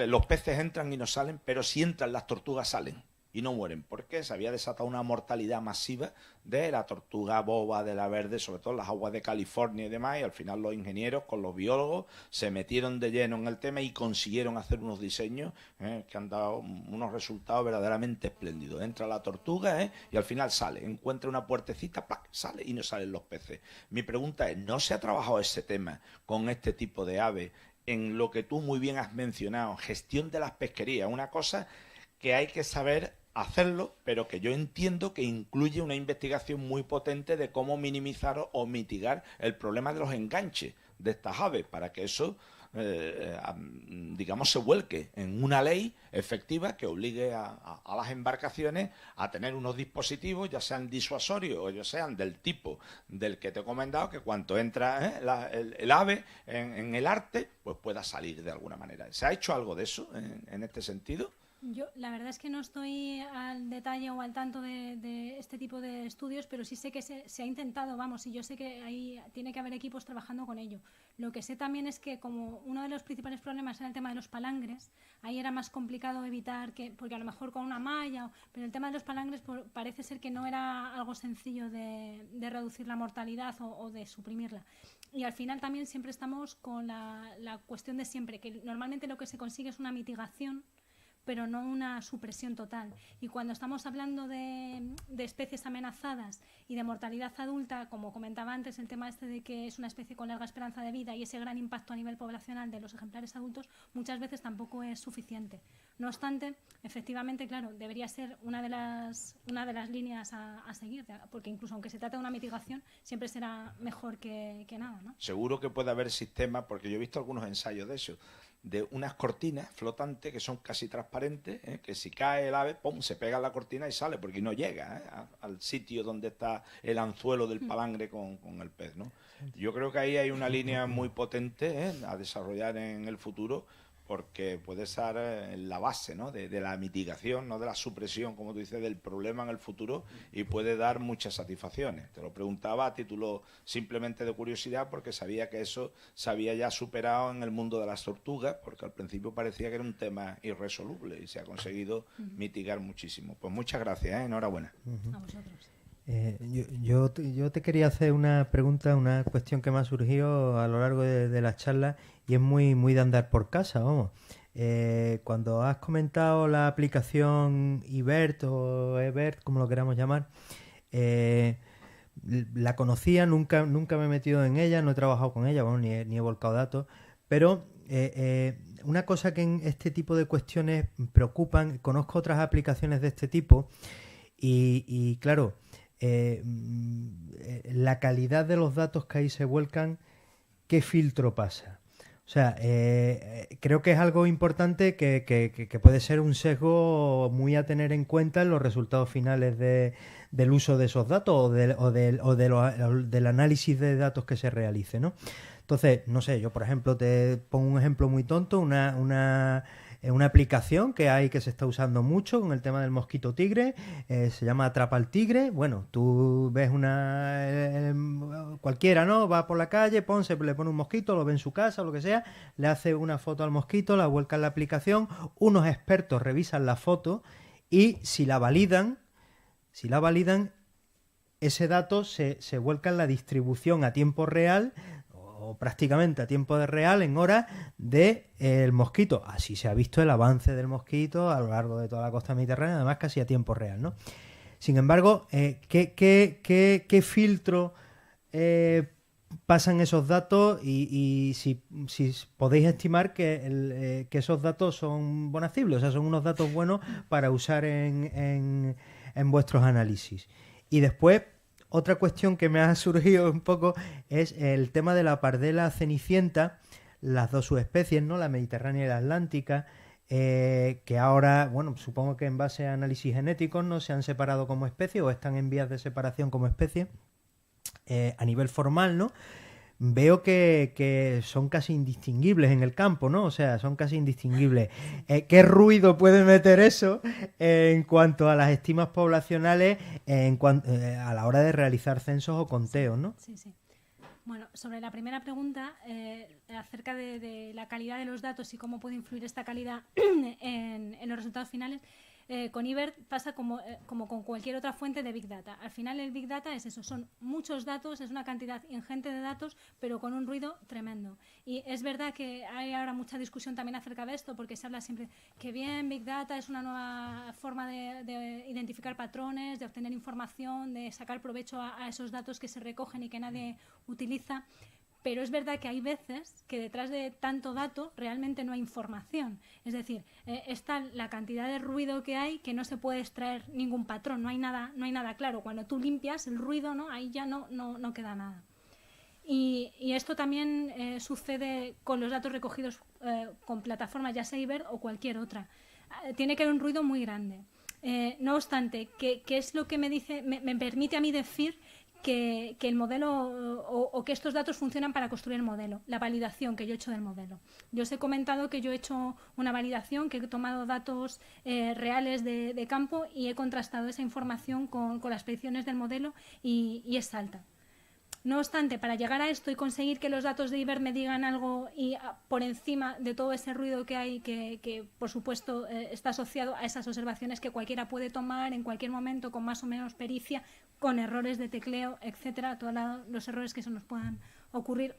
los peces entran y no salen, pero si entran las tortugas salen y no mueren, porque se había desatado una mortalidad masiva de la tortuga boba, de la verde, sobre todo en las aguas de California y demás, y al final los ingenieros con los biólogos se metieron de lleno en el tema y consiguieron hacer unos diseños que han dado unos resultados verdaderamente espléndidos. Entra la tortuga y al final sale, encuentra una puertecita, ¡plac!, sale y no salen los peces. Mi pregunta es, ¿no se ha trabajado ese tema con este tipo de aves en lo que tú muy bien has mencionado, gestión de las pesquerías? Una cosa que hay que saber hacerlo, pero que yo entiendo que incluye una investigación muy potente de cómo minimizar o mitigar el problema de los enganches de estas aves, para que eso, digamos, se vuelque en una ley efectiva que obligue a las embarcaciones a tener unos dispositivos, ya sean disuasorios o ya sean del tipo del que te he comentado, que cuando entra el ave en el arte, pues pueda salir de alguna manera. ¿Se ha hecho algo de eso en este sentido? Yo la verdad es que no estoy al detalle o al tanto de este tipo de estudios, pero sí sé que se ha intentado, vamos, y yo sé que ahí tiene que haber equipos trabajando con ello. Lo que sé también es que como uno de los principales problemas era el tema de los palangres, ahí era más complicado evitar que, porque a lo mejor con una malla, pero el tema de los palangres parece ser que no era algo sencillo de reducir la mortalidad o de suprimirla. Y al final también siempre estamos con la cuestión de siempre, que normalmente lo que se consigue es una mitigación, pero no una supresión total. Y cuando estamos hablando de especies amenazadas y de mortalidad adulta, como comentaba antes, el tema este de que es una especie con larga esperanza de vida y ese gran impacto a nivel poblacional de los ejemplares adultos, muchas veces tampoco es suficiente. No obstante, efectivamente, claro, debería ser una de las líneas a seguir, porque incluso aunque se trate de una mitigación, siempre será mejor que nada, ¿no? Seguro que puede haber sistemas, porque yo he visto algunos ensayos de eso, de unas cortinas flotantes que son casi transparentes, que si cae el ave, ¡pum!, se pega la cortina y sale, porque no llega al sitio donde está el anzuelo del palangre con el pez, ¿no? Yo creo que ahí hay una línea muy potente a desarrollar en el futuro, porque puede estar en la base, ¿no?, de la mitigación, no de la supresión, como tú dices, del problema en el futuro, y puede dar muchas satisfacciones. Te lo preguntaba a título simplemente de curiosidad, porque sabía que eso se había ya superado en el mundo de las tortugas, porque al principio parecía que era un tema irresoluble y se ha conseguido mitigar muchísimo. Pues muchas gracias, enhorabuena. A vosotros. Yo te quería hacer una pregunta, una cuestión que me ha surgido a lo largo de la charla, y es muy de andar por casa, vamos. Cuando has comentado la aplicación IBERT o EBERT, como lo queramos llamar, la conocía, nunca me he metido en ella, no he trabajado con ella, bueno, ni he volcado datos, pero una cosa que en este tipo de cuestiones preocupan, conozco otras aplicaciones de este tipo y claro, la calidad de los datos que ahí se vuelcan, ¿qué filtro pasa? O sea, creo que es algo importante que puede ser un sesgo muy a tener en cuenta en los resultados finales del uso de esos datos o del análisis de datos que se realice, ¿no? Entonces, no sé, yo por ejemplo te pongo un ejemplo muy tonto, una una aplicación que hay que se está usando mucho con el tema del mosquito tigre, se llama Atrapa al Tigre. Bueno, tú ves cualquiera, ¿no? Va por la calle, le pone un mosquito, lo ve en su casa o lo que sea, le hace una foto al mosquito, la vuelca en la aplicación, unos expertos revisan la foto y si la validan, ese dato se vuelca en la distribución a tiempo real o prácticamente a tiempo real en horas del mosquito. Así se ha visto el avance del mosquito a lo largo de toda la costa mediterránea, además casi a tiempo real, ¿no? Sin embargo, ¿qué filtro pasan esos datos y si podéis estimar que esos datos son bonacibles, o sea, son unos datos buenos para usar en vuestros análisis? Y después, otra cuestión que me ha surgido un poco es el tema de la pardela cenicienta, las dos subespecies, ¿no? La mediterránea y la atlántica, que ahora, bueno, supongo que en base a análisis genéticos no se han separado como especie o están en vías de separación como especie. A nivel formal, ¿no? Veo que son casi indistinguibles en el campo, ¿no? O sea, son casi indistinguibles. ¿Qué ruido puede meter eso en cuanto a las estimas poblacionales a la hora de realizar censos o conteos, ¿no? Sí. Bueno, sobre la primera pregunta, acerca de la calidad de los datos y cómo puede influir esta calidad en los resultados finales, con IBERT pasa como con cualquier otra fuente de Big Data. Al final el Big Data es eso, son muchos datos, es una cantidad ingente de datos, pero con un ruido tremendo. Y es verdad que hay ahora mucha discusión también acerca de esto, porque se habla siempre que bien, Big Data es una nueva forma de identificar patrones, de obtener información, de sacar provecho a esos datos que se recogen y que nadie utiliza. Pero es verdad que hay veces que detrás de tanto dato realmente no hay información. Es decir, está la cantidad de ruido que hay que no se puede extraer ningún patrón, no hay nada claro. Cuando tú limpias el ruido, ¿no? Ahí ya no queda nada. Y esto también sucede con los datos recogidos con plataformas, ya sea IBERT o cualquier otra. Tiene que haber un ruido muy grande. No obstante, ¿qué es lo que me permite a mí decir que el modelo o que estos datos funcionan para construir el modelo? La validación que yo he hecho del modelo. Yo os he comentado que yo he hecho una validación, que he tomado datos reales de campo y he contrastado esa información con las predicciones del modelo y es alta. No obstante, para llegar a esto y conseguir que los datos de IBERT me digan algo y por encima de todo ese ruido que hay, que por supuesto está asociado a esas observaciones que cualquiera puede tomar en cualquier momento con más o menos pericia, con errores de tecleo, etcétera, todos los errores que se nos puedan ocurrir.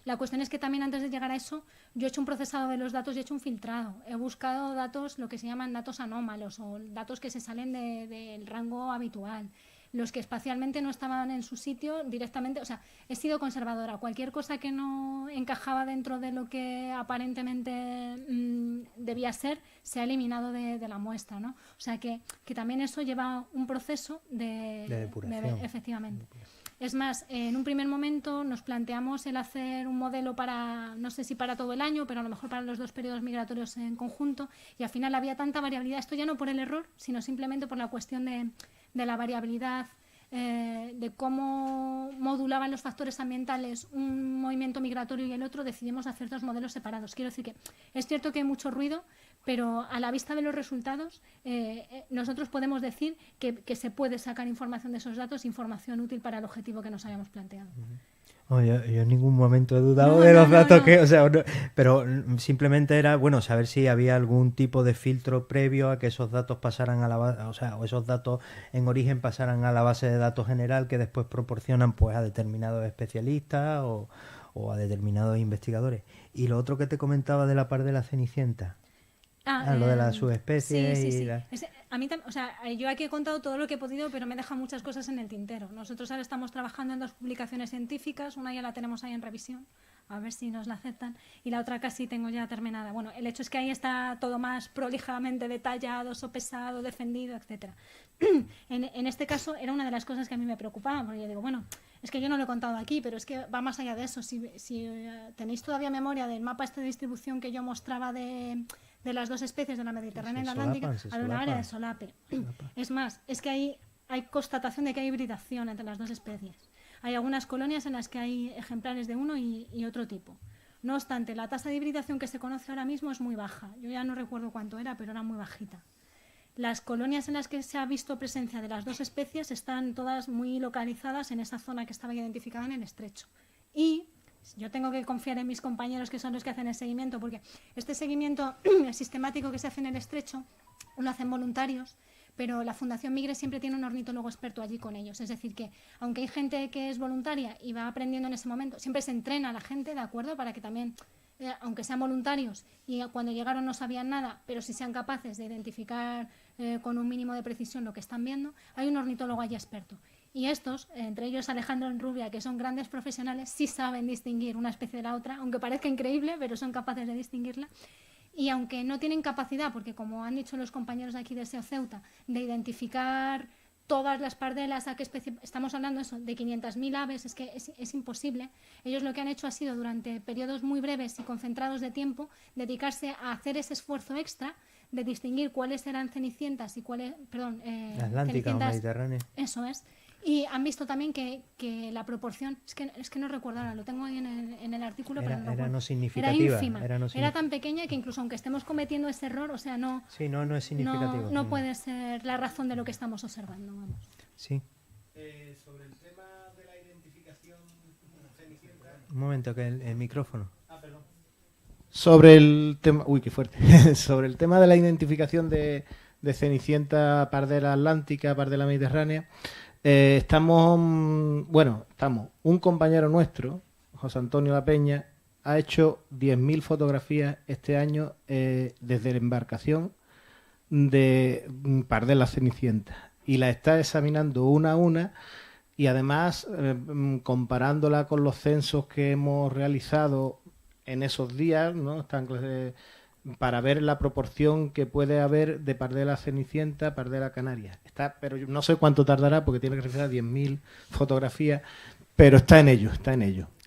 La cuestión es que también antes de llegar a eso, yo he hecho un procesado de los datos y he hecho un filtrado. He buscado datos, lo que se llaman datos anómalos o datos que se salen del rango habitual. Los que espacialmente no estaban en su sitio directamente, o sea, he sido conservadora. Cualquier cosa que no encajaba dentro de lo que aparentemente debía ser, se ha eliminado de la muestra, ¿no? O sea, que también eso lleva un proceso de depuración. Efectivamente. Es más, en un primer momento nos planteamos el hacer un modelo para, no sé si para todo el año, pero a lo mejor para los 2 periodos migratorios en conjunto, y al final había tanta variabilidad, esto ya no por el error, sino simplemente por la cuestión de la variabilidad, de cómo modulaban los factores ambientales un movimiento migratorio y el otro, decidimos hacer 2 modelos separados. Quiero decir que es cierto que hay mucho ruido, pero a la vista de los resultados nosotros podemos decir que se puede sacar información de esos datos, información útil para el objetivo que nos habíamos planteado. Yo en ningún momento he dudado de los datos que, o sea, pero simplemente era, bueno, saber si había algún tipo de filtro previo a que esos datos pasaran a la base, o sea, o esos datos en origen pasaran a la base de datos general que después proporcionan pues a determinados especialistas o a determinados investigadores. Y lo otro que te comentaba de la pardela cenicienta. Lo de las subespecies. Sí. A mí, o sea, yo aquí he contado todo lo que he podido, pero me he dejado muchas cosas en el tintero. Nosotros ahora estamos trabajando en 2 publicaciones científicas, una ya la tenemos ahí en revisión, a ver si nos la aceptan, y la otra casi tengo ya terminada. Bueno, el hecho es que ahí está todo más prolijamente detallado, sopesado, defendido, etcétera. En este caso era una de las cosas que a mí me preocupaban, porque yo digo, bueno, es que yo no lo he contado aquí, pero es que va más allá de eso. Si tenéis todavía memoria del mapa de distribución que yo mostraba de las 2 especies de la Mediterránea y la Atlántica, hay una área de solape. Es más, es que hay constatación de que hay hibridación entre las 2 especies. Hay algunas colonias en las que hay ejemplares de uno y otro tipo. No obstante, la tasa de hibridación que se conoce ahora mismo es muy baja. Yo ya no recuerdo cuánto era, pero era muy bajita. Las colonias en las que se ha visto presencia de las dos especies están todas muy localizadas en esa zona que estaba identificada en el estrecho. Y yo tengo que confiar en mis compañeros, que son los que hacen el seguimiento, porque este seguimiento sistemático que se hace en el estrecho lo hacen voluntarios, pero la Fundación Migre siempre tiene un ornitólogo experto allí con ellos. Es decir, que aunque hay gente que es voluntaria y va aprendiendo en ese momento, siempre se entrena a la gente, ¿de acuerdo? Para que también, aunque sean voluntarios y cuando llegaron no sabían nada, pero si sean capaces de identificar con un mínimo de precisión lo que están viendo, hay un ornitólogo allí experto. Y estos, entre ellos Alejandro Enrubia, que son grandes profesionales, sí saben distinguir una especie de la otra, aunque parezca increíble, pero son capaces de distinguirla. Y aunque no tienen capacidad, porque como han dicho los compañeros de aquí de SEO Ceuta, de identificar todas las pardelas, a qué especie, estamos hablando eso, de 500.000 aves, es que es imposible. Ellos lo que han hecho ha sido, durante periodos muy breves y concentrados de tiempo, dedicarse a hacer ese esfuerzo extra de distinguir cuáles eran cenicientas y cuáles, perdón, Atlántica o Mediterránea. Eso es. Y han visto también que la proporción, es que no recuerdo ahora, lo tengo ahí en el artículo, pero no recuerdo. Era no significativa. Era ínfima. Era tan pequeña que incluso aunque estemos cometiendo ese error, o sea, no... Sí, no es significativo. No puede ser la razón de lo que estamos observando, vamos. Sí. Sobre el tema de la identificación cenicienta... Un momento, que el micrófono. Perdón. Sobre el tema... Uy, qué fuerte. Sobre el tema de la identificación de cenicienta, pardela atlántica, pardela mediterránea... estamos, un compañero nuestro, José Antonio La Peña, ha hecho 10.000 fotografías este año desde la embarcación de pardela cenicienta y la está examinando una a una y además comparándola con los censos que hemos realizado en esos días, ¿no? Para ver la proporción que puede haber de pardela cenicienta, pardela canaria. Pero yo no sé cuánto tardará porque tiene que realizar 10.000 fotografías, pero está en ello.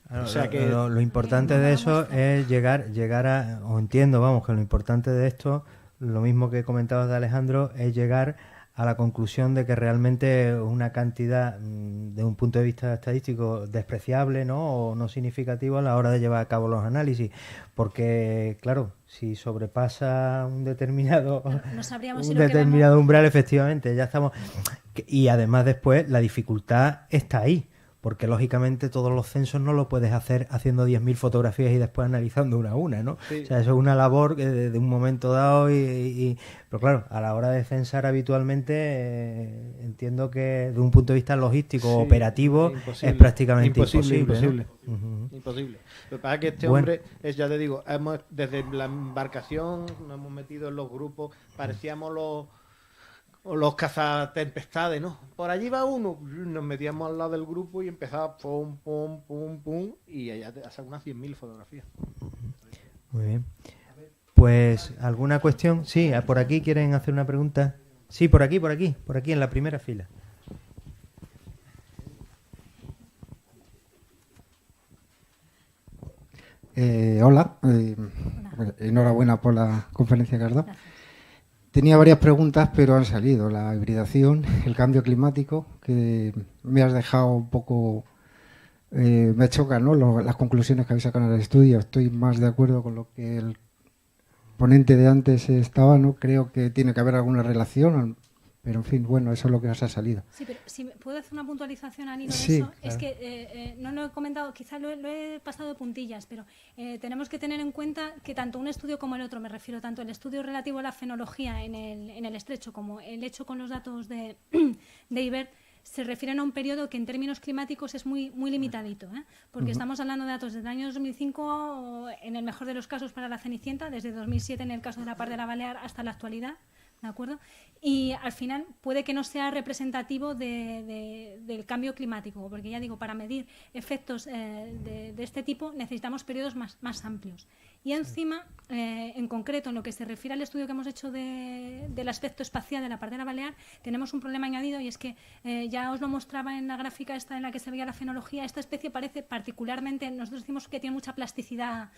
Claro, o sea que lo importante de eso es llegar a, o entiendo, vamos, que lo importante de esto, lo mismo que comentabas de Alejandro, es llegar a la conclusión de que realmente una cantidad, de un punto de vista estadístico, despreciable, ¿no? O no significativo a la hora de llevar a cabo los análisis, porque, claro, si sobrepasa un determinado, umbral, efectivamente, ya estamos. Y además después la dificultad está ahí, porque lógicamente todos los censos no lo puedes hacer haciendo 10.000 fotografías y después analizando una a una, ¿no? Sí. O sea, eso es una labor de un momento dado pero claro, a la hora de censar habitualmente entiendo que de un punto de vista logístico, operativo, es prácticamente imposible. ¿no? Imposible. Lo que pasa es que este Bueno. hombre, ya te digo, desde la embarcación nos hemos metido en los grupos, parecíamos los cazatempestades, ¿no? Por allí va uno, nos metíamos al lado del grupo y empezaba pum, pum, pum, pum, y allá te hacen unas 100.000 fotografías. Muy bien. Pues, ¿alguna cuestión? Sí, por aquí quieren hacer una pregunta. Sí, por aquí, en la primera fila. Hola. Enhorabuena por la conferencia que has dado. Tenía varias preguntas, pero han salido. La hibridación, el cambio climático, que me has dejado un poco... me chocan, ¿no? Las conclusiones que habéis sacado en el estudio. Estoy más de acuerdo con lo que el ponente de antes estaba, ¿no? Creo que tiene que haber alguna relación, pero en fin, bueno, eso es lo que nos ha salido. Sí, pero si puedo hacer una puntualización al hilo de Sí, eso, claro. es que no lo he comentado, quizás lo he pasado de puntillas, pero tenemos que tener en cuenta que tanto un estudio como el otro, me refiero tanto el estudio relativo a la fenología en el estrecho como el hecho con los datos de IBERT, se refieren a un periodo que en términos climáticos es muy, muy limitadito, ¿eh? Porque estamos hablando de datos desde el año 2005, en el mejor de los casos para la Cenicienta, desde 2007 en el caso de la pardela balear hasta la actualidad, ¿de acuerdo? Y al final puede que no sea representativo del cambio climático, porque ya digo, para medir efectos de este tipo necesitamos periodos más amplios. Y encima, en concreto, en lo que se refiere al estudio que hemos hecho del aspecto espacial de la pardela balear, tenemos un problema añadido y es que ya os lo mostraba en la gráfica esta en la que se veía la fenología, esta especie parece particularmente, nosotros decimos que tiene mucha plasticidad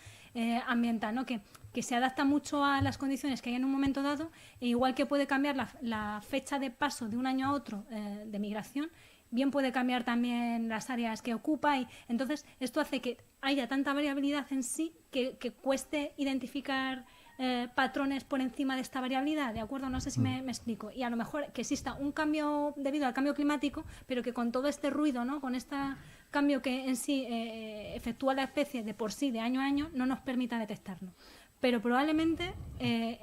ambiental, ¿no? que se adapta mucho a las condiciones que hay en un momento dado, e igual que puede cambiar la fecha de paso de un año a otro de migración, bien puede cambiar también las áreas que ocupa, y entonces esto hace que haya tanta variabilidad en sí que cueste identificar patrones por encima de esta variabilidad, ¿de acuerdo? No sé si me explico. Y a lo mejor que exista un cambio debido al cambio climático, pero que con todo este ruido, ¿no?, con este cambio que en sí efectúa la especie de por sí, de año a año, no nos permita detectarlo. Pero probablemente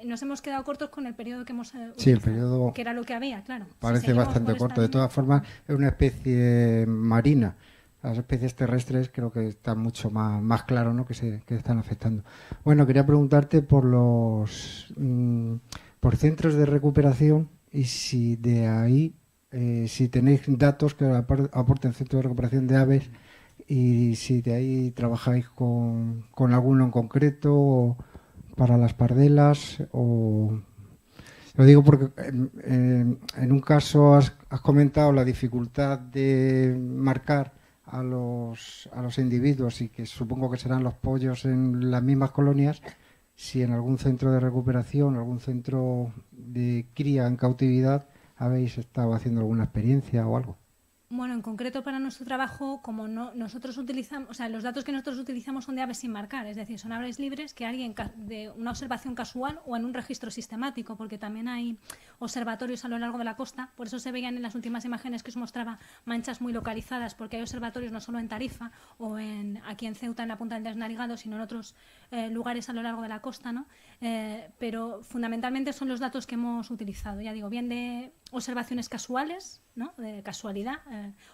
nos hemos quedado cortos con el periodo que hemos sí, el periodo que era lo que había, claro. Parece bastante corto. De todas formas, es una especie marina. Las especies terrestres creo que están mucho más claro, ¿no?, que están afectando. Bueno, quería preguntarte por los por centros de recuperación y si de ahí, si tenéis datos que aporten centros de recuperación de aves y si de ahí trabajáis con alguno en concreto para las pardelas o... Lo digo porque en un caso has comentado la dificultad de marcar a los individuos y que supongo que serán los pollos en las mismas colonias. Si en algún centro de recuperación, algún centro de cría en cautividad habéis estado haciendo alguna experiencia o algo. Bueno, en concreto para nuestro trabajo, como nosotros utilizamos, o sea, los datos que nosotros utilizamos son de aves sin marcar, es decir, son aves libres que alguien de una observación casual o en un registro sistemático, porque también hay observatorios a lo largo de la costa, por eso se veían en las últimas imágenes que os mostraba manchas muy localizadas, porque hay observatorios no solo en Tarifa o aquí en Ceuta, en la Punta del Desnarigado, sino en otros lugares a lo largo de la costa, ¿no? Pero fundamentalmente son los datos que hemos utilizado, ya digo, bien de observaciones casuales, ¿no?, de casualidad,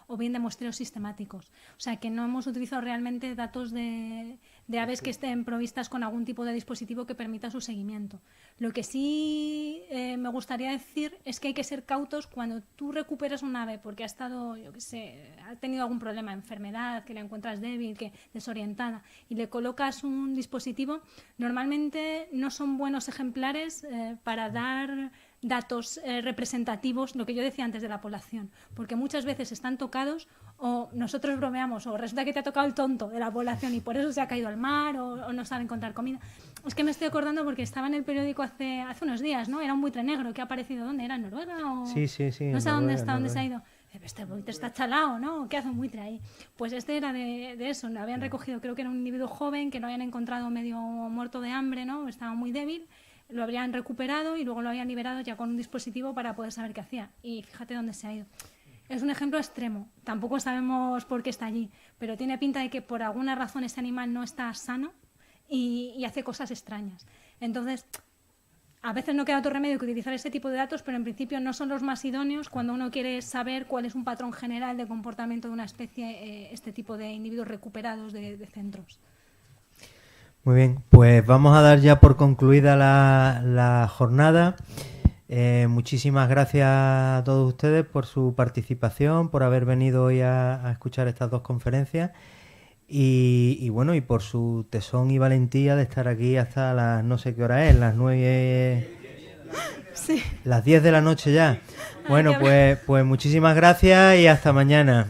o bien de muestreos sistemáticos. O sea, que no hemos utilizado realmente datos de aves que estén provistas con algún tipo de dispositivo que permita su seguimiento. Lo que sí me gustaría decir es que hay que ser cautos cuando tú recuperas un ave porque ha estado, yo qué sé, ha tenido algún problema, enfermedad, que la encuentras débil, que desorientada, y le colocas un dispositivo. Normalmente no son buenos ejemplares para dar datos representativos, lo que yo decía antes de la población, porque muchas veces están tocados o nosotros bromeamos o resulta que te ha tocado el tonto de la población y por eso se ha caído al mar o no sabe encontrar comida. Es que me estoy acordando porque estaba en el periódico hace unos días, ¿no? Era un buitre negro que ha aparecido, ¿dónde? ¿Era en Noruega? O... Sí. No sé dónde está, dónde se ha ido. Este buitre está chalao, ¿no? ¿Qué hace un buitre ahí? Pues este era de eso, lo habían recogido, creo que era un individuo joven que lo habían encontrado medio muerto de hambre, ¿no? Estaba muy débil. Lo habrían recuperado y luego lo habían liberado ya con un dispositivo para poder saber qué hacía. Y fíjate dónde se ha ido. Es un ejemplo extremo. Tampoco sabemos por qué está allí, pero tiene pinta de que por alguna razón ese animal no está sano y hace cosas extrañas. Entonces, a veces no queda otro remedio que utilizar ese tipo de datos, pero en principio no son los más idóneos cuando uno quiere saber cuál es un patrón general de comportamiento de una especie, este tipo de individuos recuperados de centros. Muy bien, pues vamos a dar ya por concluida la jornada. Muchísimas gracias a todos ustedes por su participación, por haber venido hoy a escuchar estas dos conferencias y bueno, y por su tesón y valentía de estar aquí hasta las no sé qué hora es, las 9, sí. Las 10 de la noche ya. Bueno, pues muchísimas gracias y hasta mañana.